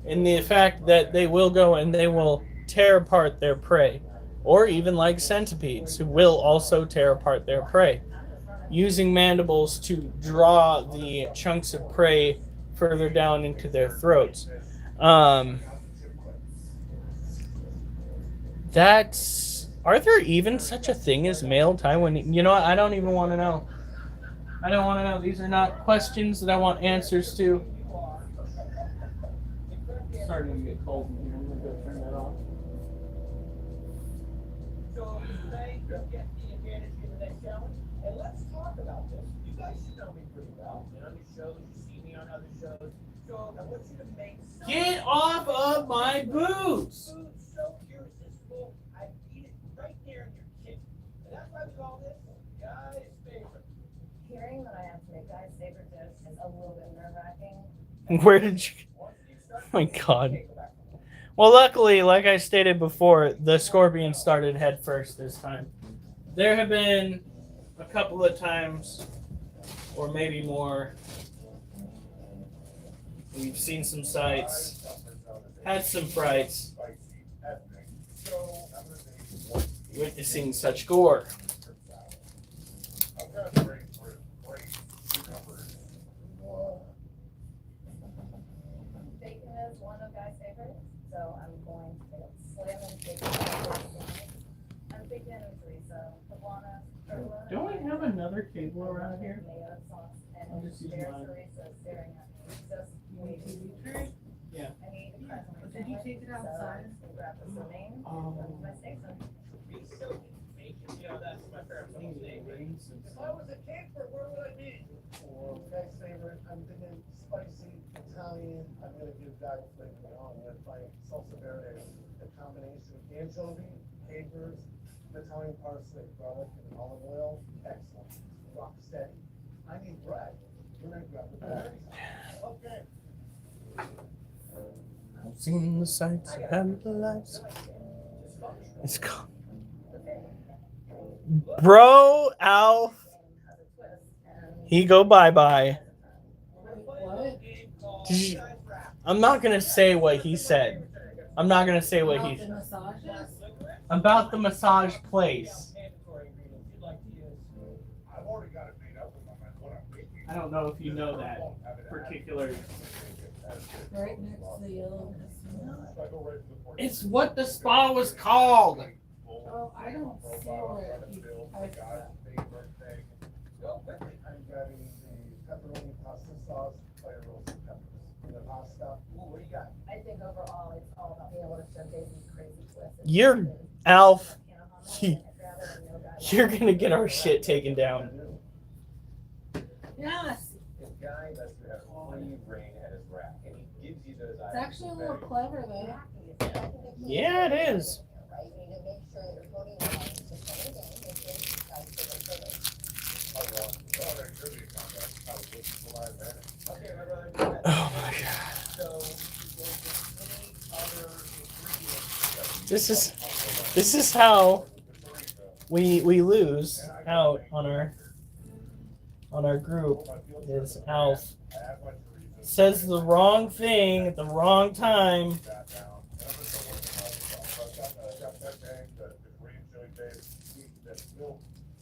in the fact that they will go and they will tear apart their prey, or even like centipedes who will also tear apart their prey, using mandibles to draw the chunks of prey further down into their throats. Are there even such a thing as male Taiwanese? You know what? I don't even want to know. I don't want to know. These are not questions that I want answers to. It's starting to get cold in here. I'm going to go turn that off. So today, you'll get the advantage in the next challenge. And let's talk about this. You guys should know me pretty well. Been on your shows, you see me on other shows. So I want you to make some Get off of my boots! food so irresistible, I eat it right there in your kitchen. And that's why we call this Guy's Favorite. Hearing that I have to make Guy's favorite dish is a little bit nerve-wracking. Where did you... Once you start, Oh my God. okay, go back. Well, luckily, like I stated before, the scorpion started head first this time. There have been a couple of times, or maybe more, we've seen some sights, had some frights, Spicy, ethnic. So I'm gonna make one. witnessing such gore. I've got grapefruit, cucumbers. Bacon is one of Guy's favorites, so I'm going to slam in bacon. I'm big fan of chorizo, poblano, Don't we have another cable around here? mayo sauce, I'll and just use their mine. chorizo staring at me. Just way too deep. Yeah. I need to cut my Did you take it outside? So I'm grab this remain, Oh. go to my station. Be so bacon. You know, that's my favorite little thing. If I was a camper, where would I be? For Guy's favorite, I'm thinking spicy Italian. I'm gonna give Guy flavor on with my salsa verde, a combination of anchovy, capers, Italian parsley, garlic, and olive oil. Excellent. Rock steady. I need bread. We're gonna grab the bread. Okay. I've seen the sights, I've had the lights. It's gone. Bro, Alf, he go bye-bye. Did you- I'm not gonna say what he said. I'm not gonna say what he The massages? about the massage place. Mandatory ingredients you'd like to use. I've already got it made up with my mind, what I'm making. I don't know if you know that particular. Right next to the yellow casino. It's what the spa was called. Oh, I don't see where I Go quickly. I'm getting the pepperoni pasta sauce, fire roasted peppers, and the pasta. Ooh, what do you got? I think overall, it's all about being able to showcase these crazy twists. You're Alf. You're gonna get our shit taken down. Yes, This guy lets you have free reign at his rack, and he gives you those it's items. actually a little clever though. Yeah, it is. Right, you need to make sure that you're voting on the same game, make sure you guys take it further. Okay, my brother. Oh my god. So, is there any other ingredients? This is how we lose out on our group. Is Alf says the wrong thing at the wrong time.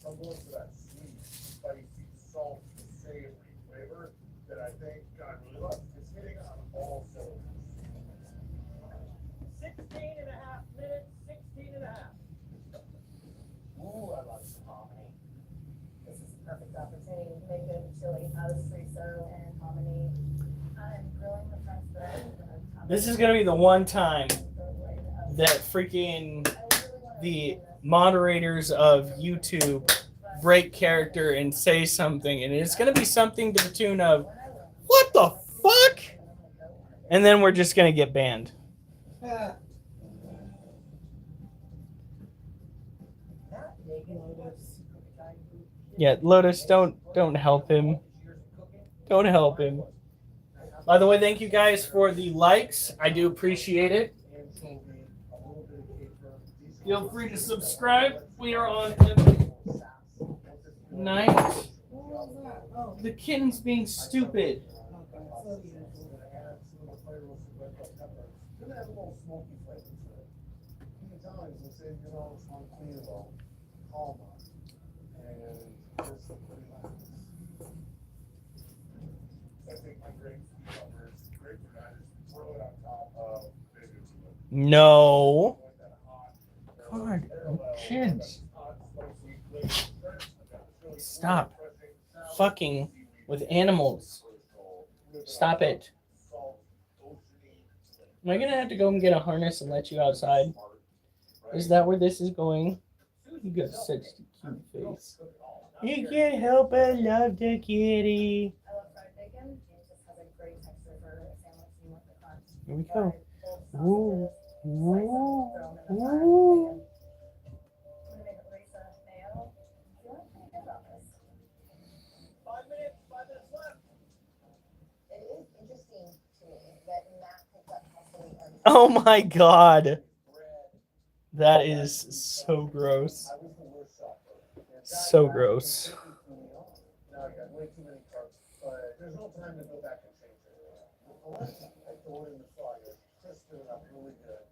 I'm going for that sweet, spicy, salty, savory flavor that I think God really loves. It's hitting on all cylinders. 16 and a half minutes, 16 and a half. Ooh, I love some hominy. This is a perfect opportunity to make good chili out of chorizo and hominy. I'm grilling the French bread. This is gonna be the one time that freaking the moderators of YouTube break character and say something, and it's gonna be something to the tune of "What the fuck?" and then we're just gonna get banned. Yeah, Lotus, don't help him. Don't help him. By the way, thank you guys for the likes. I do appreciate it. Feel free to subscribe. We are on night. What was that? Oh, The kitten's being stupid. okay. So you. Gonna have a little smoky flavor to it. You can tell it's the same, it's one clean low, calm on, and just pretty nice. I think my great sweet peppers, great potatoes, throw it on top of maybe No. like that hot. God, kids. Stop fucking with animals. Stop it. Am I gonna have to go and get a harness and let you outside? Is that where this is going? You got such a cute face. You can't help but love the kitty. I love fried bacon. It just has a great texture for a sandwich. You want the crunch. Here we go. Fried Ooh, sausages, ooh, slice them, throw them in the fried ooh. bacon. I'm gonna make a Risa mayo. I'm feeling pretty good about this. 5 minutes left. It is interesting to me that Matt picked up Hustley or Oh my god. That is so gross. I was the worst shopper. So gross. Now I got way too many carbs, but there's no time to go back and change it. The last time I throw it in the fryer, crisped it up really good.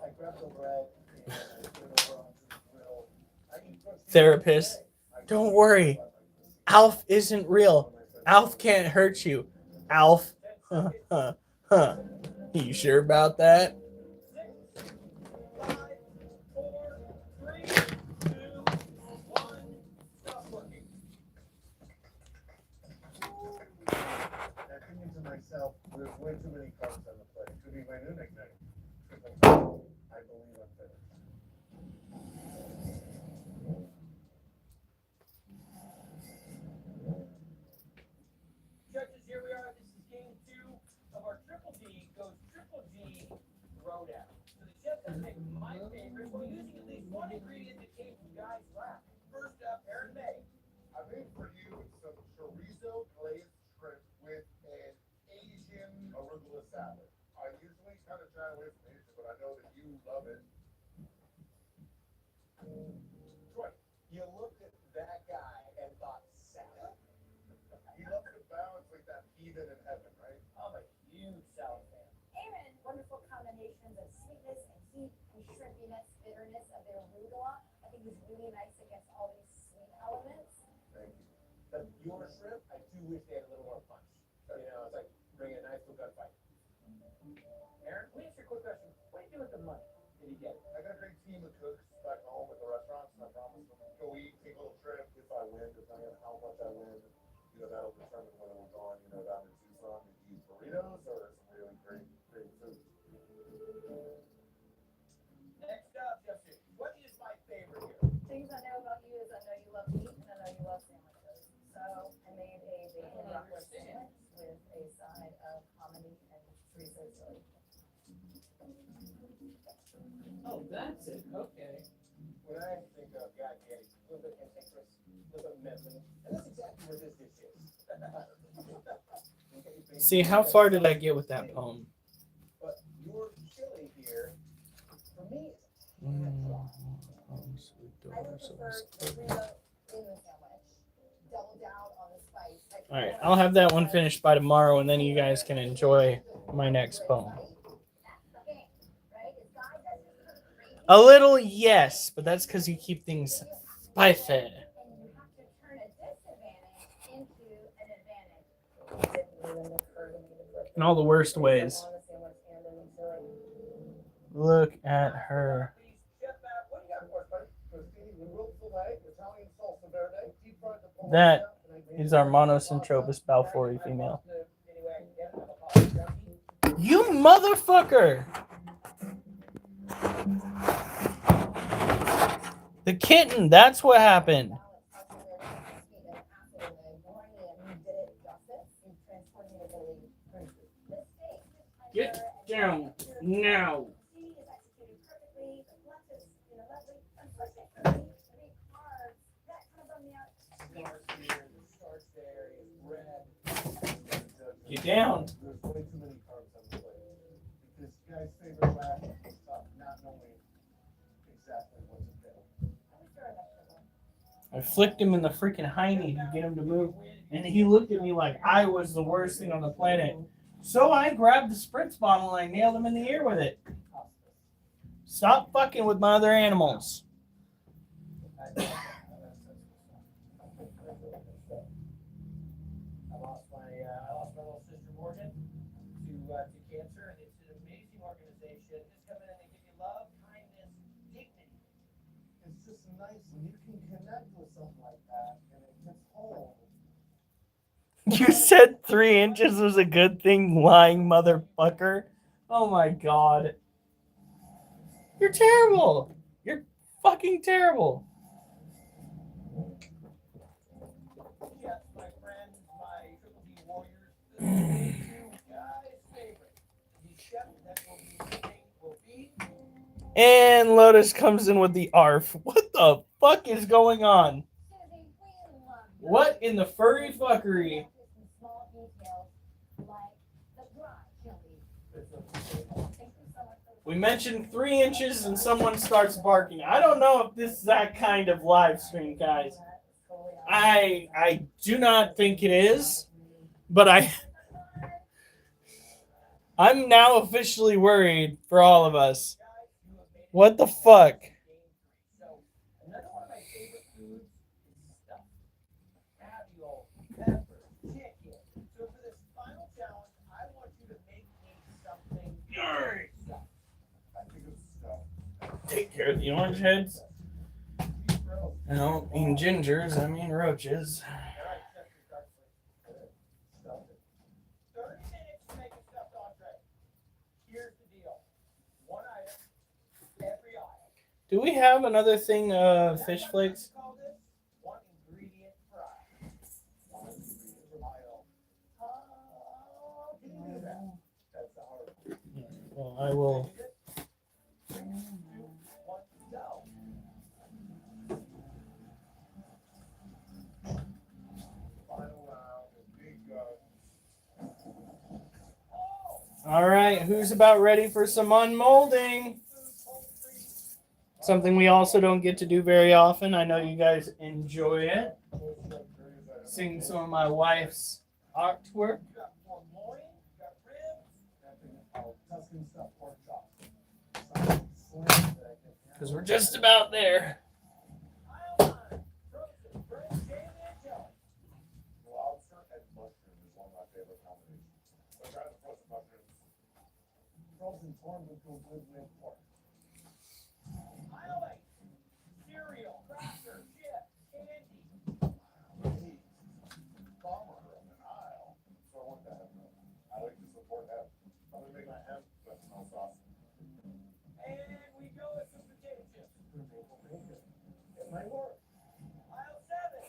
I grabbed the bread and I put it over onto the grill. I eat crusty Therapist, bread. don't worry. Alf isn't real. Alf can't hurt you. Alf. You sure about that? 5, 4, 3, 2, 1. Stop working. I'm thinking to myself, there's way too many carbs on the plate. Could be my new nickname. I believe I'm finished. Judges, here we are. This is game 2 of our Triple G goes Triple G Throwdown. So the chef has picked my favorite while using at least one ingredient that came from Guy's lab. First up, Aaron May. I made for you some chorizo glazed shrimp with an Asian arugula salad. I usually kind of shy away from Asian, but I know that you love it. Troy, You looked at that guy and thought salad. he loves to balance like that heathen in heaven, right? I'm a huge salad fan. Aaron, wonderful combinations of sweetness and heat and shrimpiness, bitterness, sweetness of their arugula. I think is really nice against all these sweet elements. Thank you. Your shrimp, I do wish they had a little more punch. You know, it's like bringing a nice little gunfight. Aaron, let me ask you a quick question. What do you do with the money that you get? I got a great team of cooks back home at the restaurants, and I promise them go eat, take a little trip. If I win, depending on how much I win, you know, that'll determine whether we're going, you know, down to Tucson to eat burritos or some really great food. Next up, Jesse, what is my favorite here? Things I know about you is I know you love meat and I know you love sandwiches. So I made a bacon bratwurst sandwich with a side of hominy and chorizo chili. Oh, that's it. Okay. When I think of God, yeah, a little bit cantankerous, a little bit meddling, and that's exactly what this dish is. See, how far did I get with that poem? But your chili here, for me, is a tad dry. I would prefer the burrito in the sandwich. Double down on the spice. All right, I'll have that one finished by tomorrow, and then you guys can enjoy my next poem. A little, yes, but that's because you keep things spicy. And you have to turn a disadvantage into an advantage. In all the worst ways. Look at her. Chef Matt, what do you got for us, buddy? Crostini with root filet, Italian salsa verde, deep fried the Polish That chef, and I made is our Monocentrobus balfouri female. You motherfucker! The kitten, that's what happened. Get down now. Get down. There's way too many carbs on the plate. This guy's favorite rack is tough, not knowing exactly what's available. I flicked him in the freaking hiney to get him to move, and he looked at me like I was the worst thing on the planet. So I grabbed the spritz bottle and I nailed him in the ear with it. Stop fucking with my other animals. I lost my little sister Morgan to cancer, and it's an amazing organization. Just come in and they give you love, kindness, dignity. It's just nice when you can connect with something like that and it hits home. You said 3 inches was a good thing, lying motherfucker. Oh my god. You're terrible. You're fucking terrible. Yes, my friends, my Triple D Warriors, this is you guys' favorite. The chef that will be eating will be And Lotus comes in with the ARF. What the fuck is going on? What in the furry fuckery? We mentioned 3 inches and someone starts barking. I don't know if this is that kind of live stream, guys. I do not think it is, but I'm now officially worried for all of us. What the fuck? So, another one of my favorite foods is stuffed. Ravioli, pepper, chicken. So for this final challenge, I want you to make me something stuffed. I think it's stuff. Take care of the orange heads. I don't mean gingers, I mean roaches. All right, Chef, your start, please. Stuff it. 30 minutes to make a stuffed entree. Here's the deal. One item, every aisle. Do we have another thing of fish flakes? Call this one ingredient fry. One ingredient from aisle. How can you do that? That's the hard part. Well, I will. 3, 2, 1, go. Final round, the big All right, who's about ready for some unmolding? Something we also don't get to do very often. I know you guys enjoy it. Seeing some of my wife's artwork. You got more loin, you got ribs. Tuscan stuffed pork chops. Something slim that I can Because we're just about there. Lobster and mushroom is one of my favorite combinations. So I got the frozen mushrooms. Frozen corn would go good with pork. Aisle 8. Cereal, cracker, chips, candy. Farmer in an aisle. So I want that. I like to support hemp. I'm gonna make my hemp bechamel sauce. And we go with some potato chips. It might work. Aisle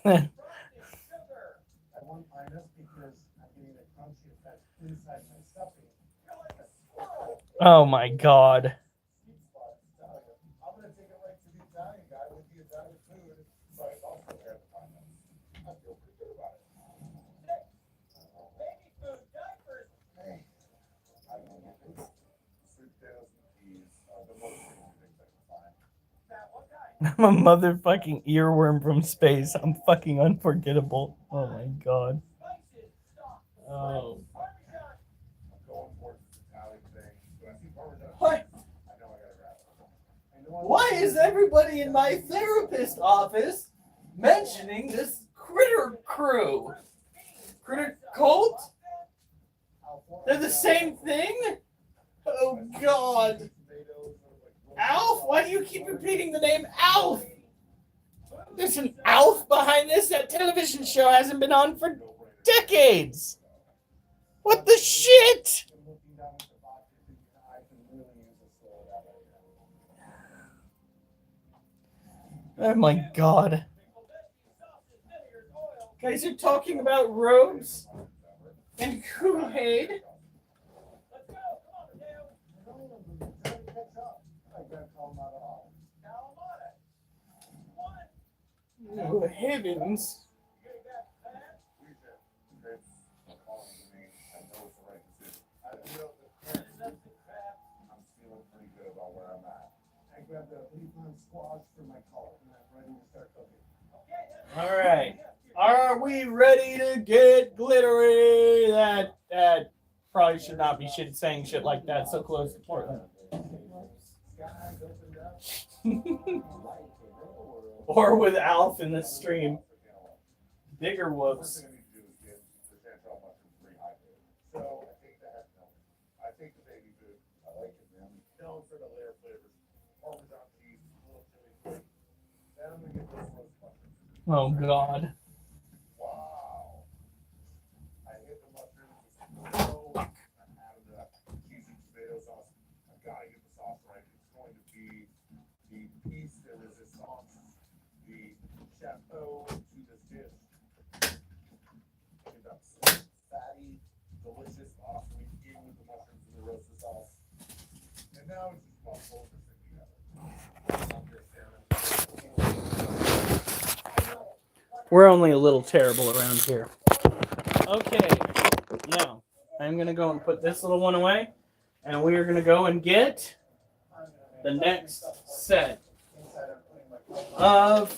7. Frosted sugar. I want minus because I'm getting a crunchy effect inside my stuffing. You're like a squirrel. Oh my god. Sweet spot Italian. I'm gonna take it right to the Italian guy with the Italian food. So I also have the finance. I feel pretty good about it. 6. Baby food, diapers. Hey, I don't get this. Sweet potatoes and peas are the most things I can find. Now, what kind? I'm a motherfucking earworm from space. I'm fucking unforgettable. Oh my god. Spices, stock, Oh. Parmesan. I'm going towards this Italian thing. When I see Parmesan, What? I know I gotta grab it. I know I Why is everybody in my therapist office mentioning this critter crew? Critter cult? They're the same thing? Oh god. Alf? Why do you keep repeating the name Alf? There's an Alf behind this? That television show hasn't been on for decades. What the shit? Looking down at the box, thinking I can really use a slow that right now. Oh my god. Guys are talking about robes and Kool-Aid. Let's go. Come on, Mateo. I gotta call him out of all. Calamata. 1. Oh heavens. You got that? We should. It's calling to me. I know it's the right decision. I feel that I'm feeling pretty good about where I'm at. I grabbed a leaf on squash for my color and I'm ready to start cooking. All right. Are we ready to get glittery? That probably should not be saying shit like that so close to Portland. Skies opened up. Or with Alf in the stream. Bigger First whoops. thing I need to do is get the chanterelle mushrooms rehydrated. So I take that. I take the baby food. I like it, man. Known for the layer flavors. Parmesan cheese, a little chili flake. Then I'm gonna get those roast mushrooms. Oh god. Wow. I hit the mushrooms with some oil. I added the cheesy tomato sauce. I gotta get the sauce right. It's going to be the piece de resistance, the chateau to this dish. Get that sweet, fatty, delicious sauce mixed in with the mushrooms and the roasted sauce. And now it's just about to hold this thing together. I'm just We're only a little terrible around here. Okay. Now, I'm going to go and put this little one away. And we are going to go and get the next set of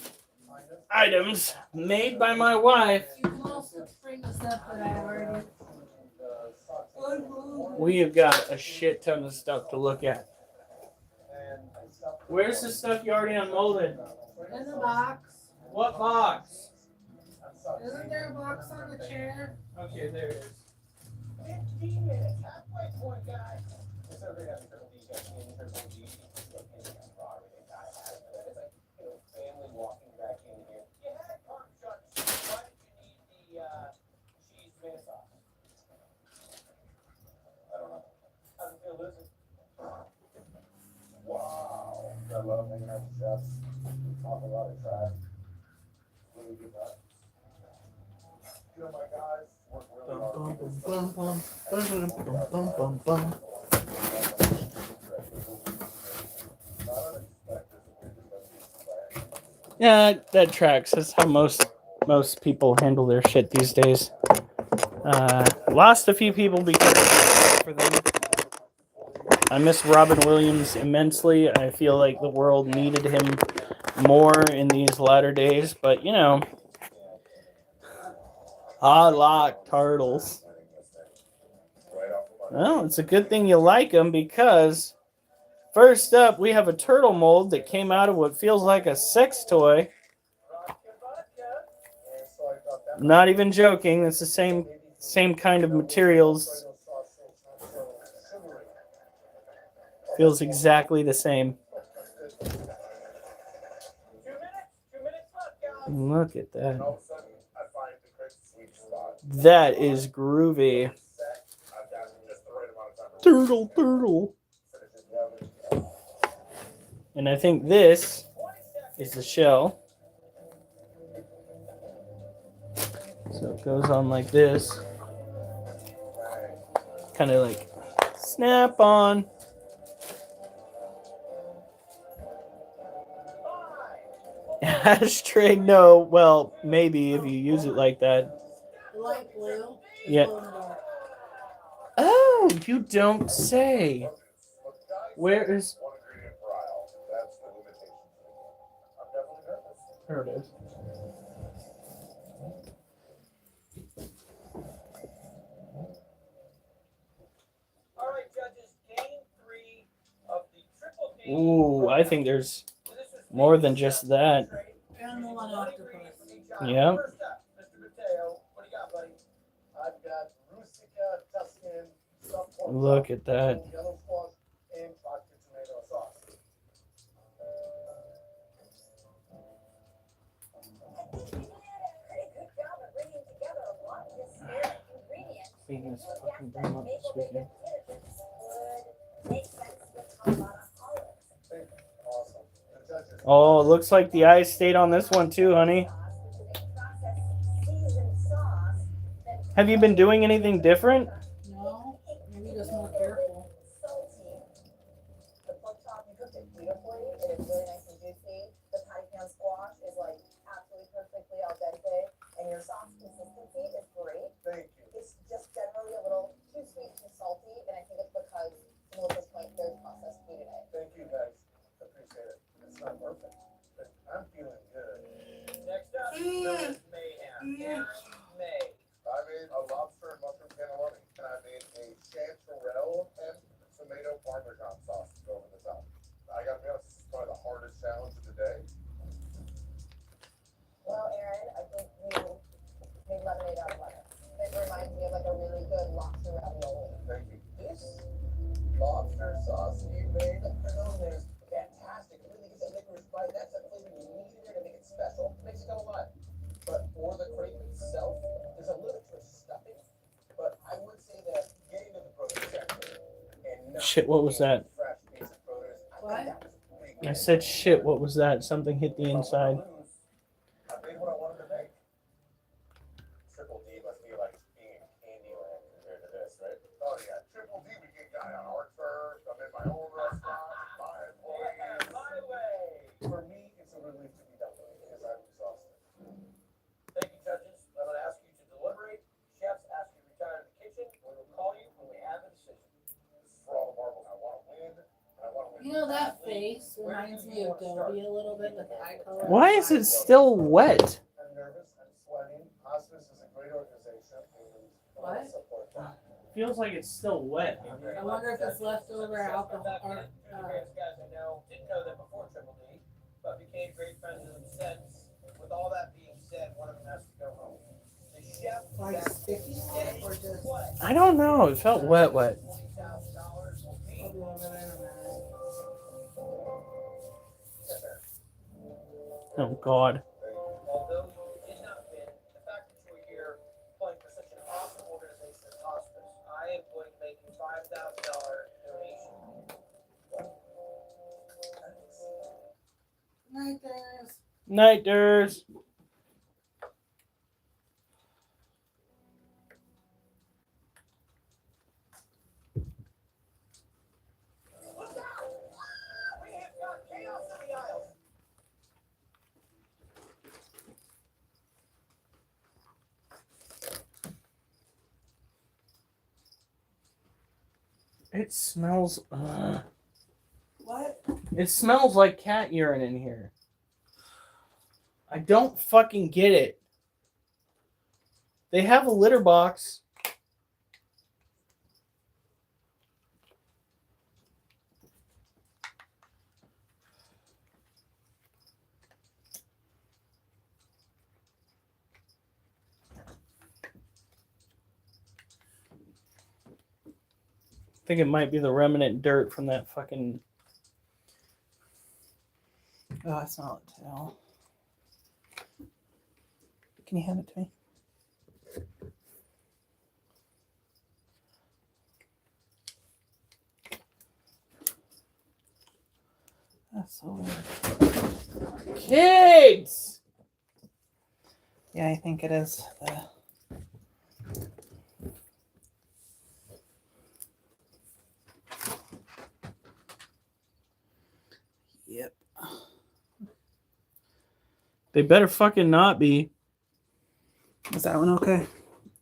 items made by my wife. You can also bring this up, but I already. We have got a shit ton of stuff to look at. Where's the stuff you already unmolded? In the box. What box? Isn't there a box on the chair? Okay, there it is. 15 minutes. Halfway point, guys. It's so great having Triple D guys in Triple D. It's like family walking back in here. You had Parmesan cheese. Why did you need the cheese tomato sauce? I don't know. How's it feel, Lucy? wow. I love hanging out with chefs. We talk a lot of trash. Really good that. You know, my guys work really hard. Yeah, that tracks. That's how most people handle their shit these days. Lost a few people because for them. I miss Robin Williams immensely. I feel like the world needed him more in these latter days, but you know, I like turtles. Well, it's a good thing you like them because First up, we have a turtle mold that came out of what feels like a sex toy. And so I thought that Not even joking. It's the same kind of materials. Alfredo sauce is not so sugary. Feels exactly the same. 2 minutes left, guys. Look at that. And all of a sudden, I find the correct sweet spot. That is groovy. Set, I've got just the right amount of time. to Turtle, turtle. finish it down. And I think this is the shell. So it goes on like this. Kind of like snap on. Ashtray, no. Well, maybe if you use it like that. Light blue. Yeah. Glow in the dark. Oh, you don't say. Where is... One ingredient per aisle. That's the limitation. I'm definitely nervous. There it is. All right, judges, game 3 of the Triple D. Ooh, I think there's So this is more than just that. And the one octopus. Yeah. First up, Mr. Mateo, what do you got, buddy? I've got Rustica, Tuscan, Sub-Pork Look at that. yellow squash, and vodka tomato sauce. Speaking of fucking bring up this weekend. Awesome. The judges. Oh, looks like the ice stayed on this one too, honey. Have you been doing anything different? No, maybe just more careful. The pork chop, you cooked it beautifully. It is really nice and juicy. The patty pan squash is like absolutely perfectly al dente, and your sauce consistency is great. Thank you. It's just generally a little too sweet, too salty, and I think it's because to Melissa's point, there's processed food in it. Thank you, guys. Appreciate it. It's not perfect, but I'm feeling good. Next up, Village Mayhem. Aaron May. I made a lobster and mushroom cannelloni, and I made a chanterelle and tomato parmesan sauce to go over the top. I gotta be honest, this is probably the hardest challenge of the day. Well, Aaron, I think you made lemonade out of lemons. It reminds me of like a really good lobster ravioli. Thank you. This lobster sauce you made for those is fantastic. It really gives that licorice bite. That's the flavor you need in there to make it special. Makes it come alive. But for the crepe itself, there's a little extra stuffing. But I would say that getting to the produce section and not Shit, what was that? fresh piece of produce, I What? think that was a big I said shit, what was that? Something hit the inside. I made what I wanted to make. Triple D must be like being in Candyland compared to this, right? Oh yeah, Triple D we get guy on our turf. I'm in my own restaurant, my employees. My way. For me, it's a relief to be done with because I'm exhausted. Thank you, judges. I'm going to ask you to deliberate. Chefs ask you to retire to the kitchen. We will call you when we have a decision. This is for all the marbles. I want to win. And I want to win. You know, that face reminds me of Dobie a little bit with the eye color. Why is it still wet? I'm nervous. I'm sweating. Hospice is a great organization. And I What? support that. Feels like it's still wet. I wonder if it's leftover alcohol or Two of the greatest guys I know didn't know them before Triple D, but became great friends with them since. With all that being said, one of them has to go home. The chef like that sticky or just play I don't know. It felt wet. $20,000 will be I'll be over there in a minute. Oh, God. Although you did not win, the fact that you were here playing for such an awesome organization as Hospice, I am going to make a $5,000 donation. Night, guys. Nighters. Look out! We have got chaos in the aisles. It smells. What? It smells like cat urine in here. I don't fucking get it. They have a litter box. I think it might be the remnant dirt from that fucking. Oh, I smell it too. Can you hand it to me? That's so weird. Kids! Yeah, I think it is. Yep. They better fucking not be. Is that one okay?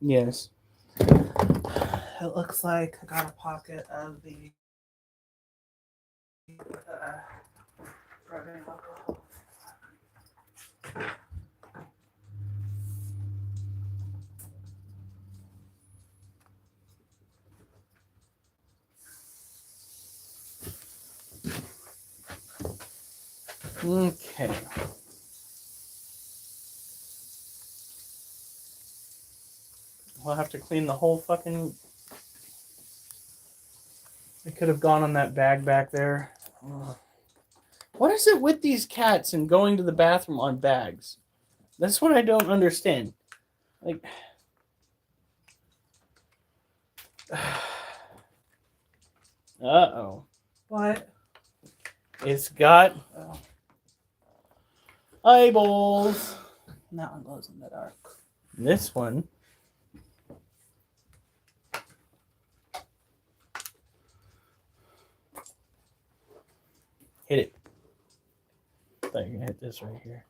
Yes. It looks like I got a pocket of the rubbing alcohol. Okay. We'll have to clean the whole fucking. It could have gone on that bag back there. Ugh. What is it with these cats and going to the bathroom on bags? That's what I don't understand. Like. Uh-oh. What? It's got Oh, eyeballs. that one glows in the dark. This one. Hit it. I thought you were gonna hit this right here.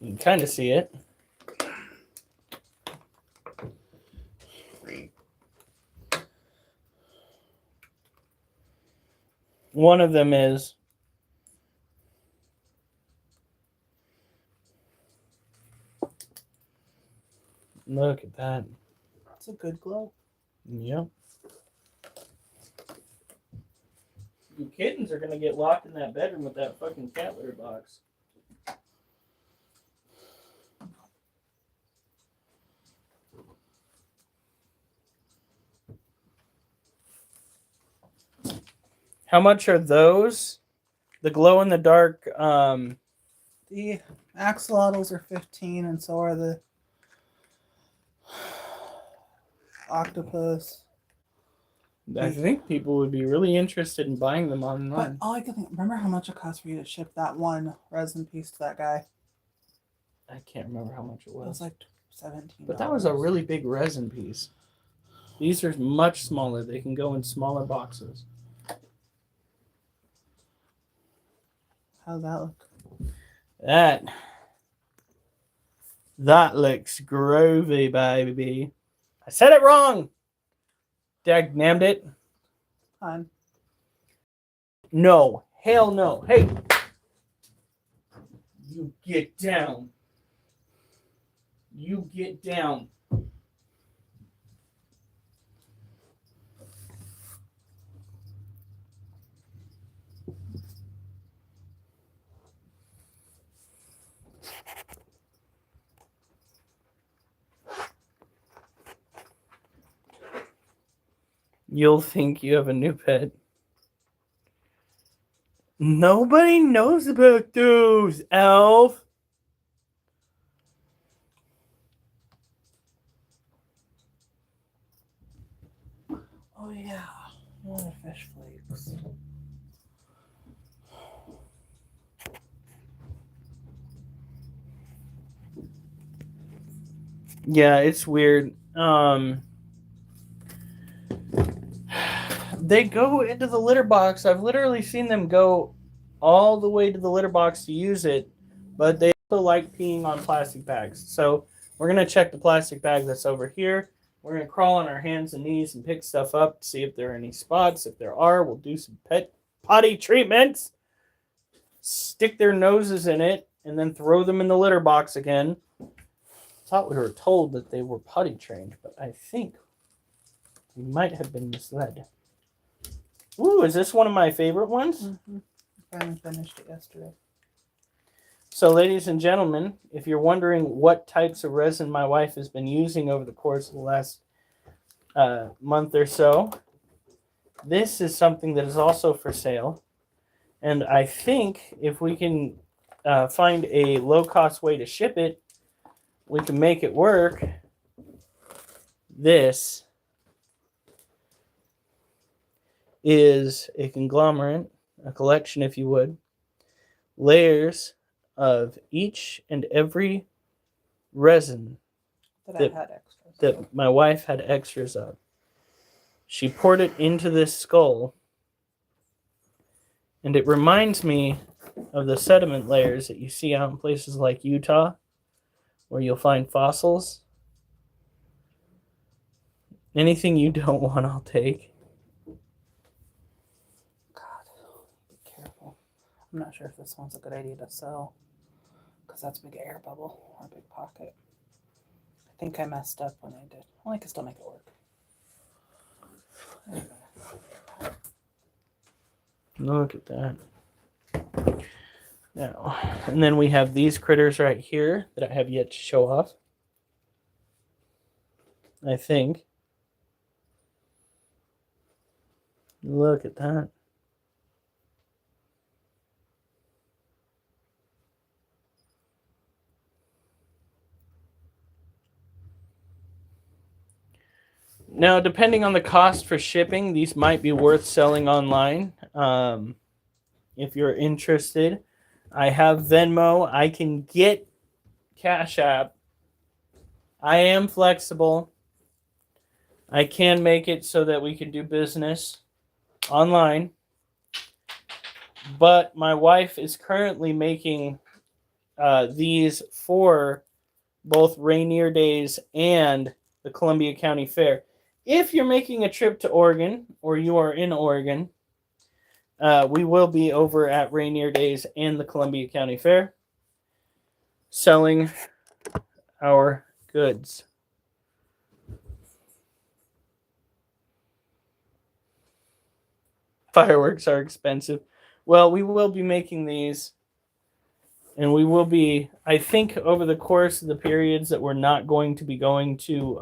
You can kind of see it. One of them is. Look at that. It's a good glow. Yep. You kittens are gonna get locked in that bedroom with that fucking cat litter box. How much are those? The glow in the dark. The axolotls are 15, and so are the octopus. I think people would be really interested in buying them But online. all I can think, remember how much it cost for you to ship that one resin piece to that guy? I can't remember how much it It was was. like $17. But that was a really big resin piece. These are much smaller. They can go in smaller boxes. How's that look? That looks groovy, baby. I said it wrong. Dag-nammed it. Fine. No. Hell no. Hey. You get down. You get down. You'll think you have a new pet. Nobody knows about those, Elf. Oh yeah. More fish flakes. Yeah, it's weird. They go into the litter box. I've literally seen them go all the way to the litter box to use it, but they also like peeing on plastic bags. So we're going to check the plastic bag that's over here. We're going to crawl on our hands and knees and pick stuff up to see if there are any spots. If there are, we'll do some pet potty treatments, stick their noses in it, and then throw them in the litter box again. Thought we were told that they were potty trained, but I think we might have been misled. Ooh, is this one of my favorite ones? Mm-hmm. Finally finished it yesterday. So, ladies and gentlemen, if you're wondering what types of resin my wife has been using over the course of the last month or so, this is something that is also for sale. And I think if we can find a low-cost way to ship it, we can make it work. This is a conglomerate, a collection, if you would, layers of each and every resin That I that- had extras. that my wife had extras of. She poured it into this skull, and it reminds me of the sediment layers that you see out in places like Utah, where you'll find fossils. Anything you don't want, I'll take. God, be careful. I'm not sure if this one's a good idea to sell, because that's a big air bubble or a big pocket. I think I messed up when I did. Well, I can still make it work. Look at that. Now, and then we have these critters right here that I have yet to show off. I think. Look at that. Now, depending on the cost for shipping, these might be worth selling online. If you're interested, I have Venmo. I can get Cash App. I am flexible. I can make it so that we can do business online. But my wife is currently making these for both Rainier Days and the Columbia County Fair. If you're making a trip to Oregon, or you are in Oregon, we will be over at Rainier Days and the Columbia County Fair selling our goods. Fireworks are expensive. Well, we will be making these, and we will be, I think, over the course of the periods that we're not going to be going to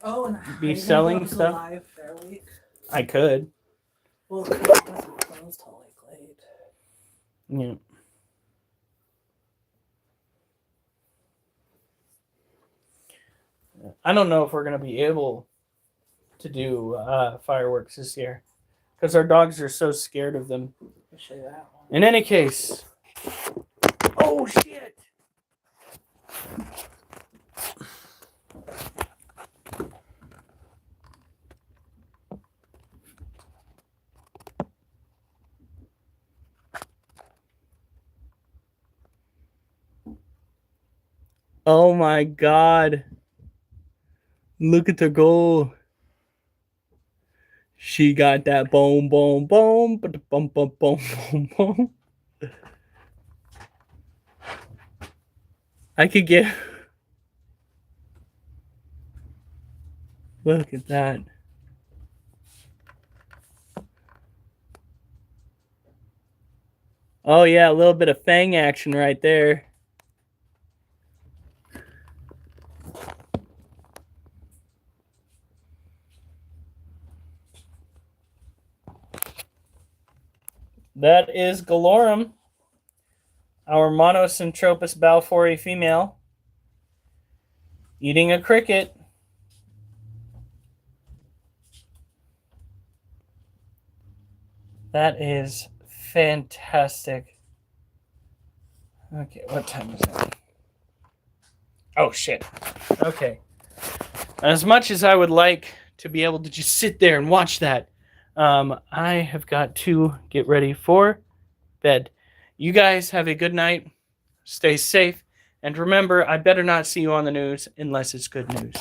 Oh, and Be are you gonna selling go to the stuff? Live Fair Week? I could. Well, it doesn't close till like late. Yeah. I don't know if we're going to be able to do fireworks this year because our dogs are so scared of them. Especially that one. In any case, oh shit! Oh my god. Look at the goal. She got that boom, boom, boom, but the boom, boom, boom, boom, boom. I could get. Look at that. Oh, yeah, a little bit of fang action right there. That is Galorum, our Monocentropas balfouri female, eating a cricket. That is fantastic. Okay, what time is it? Oh, shit. Okay. As much as I would like to be able to just sit there and watch that, I have got to get ready for bed. You guys have a good night. Stay safe. And remember, I better not see you on the news unless it's good news.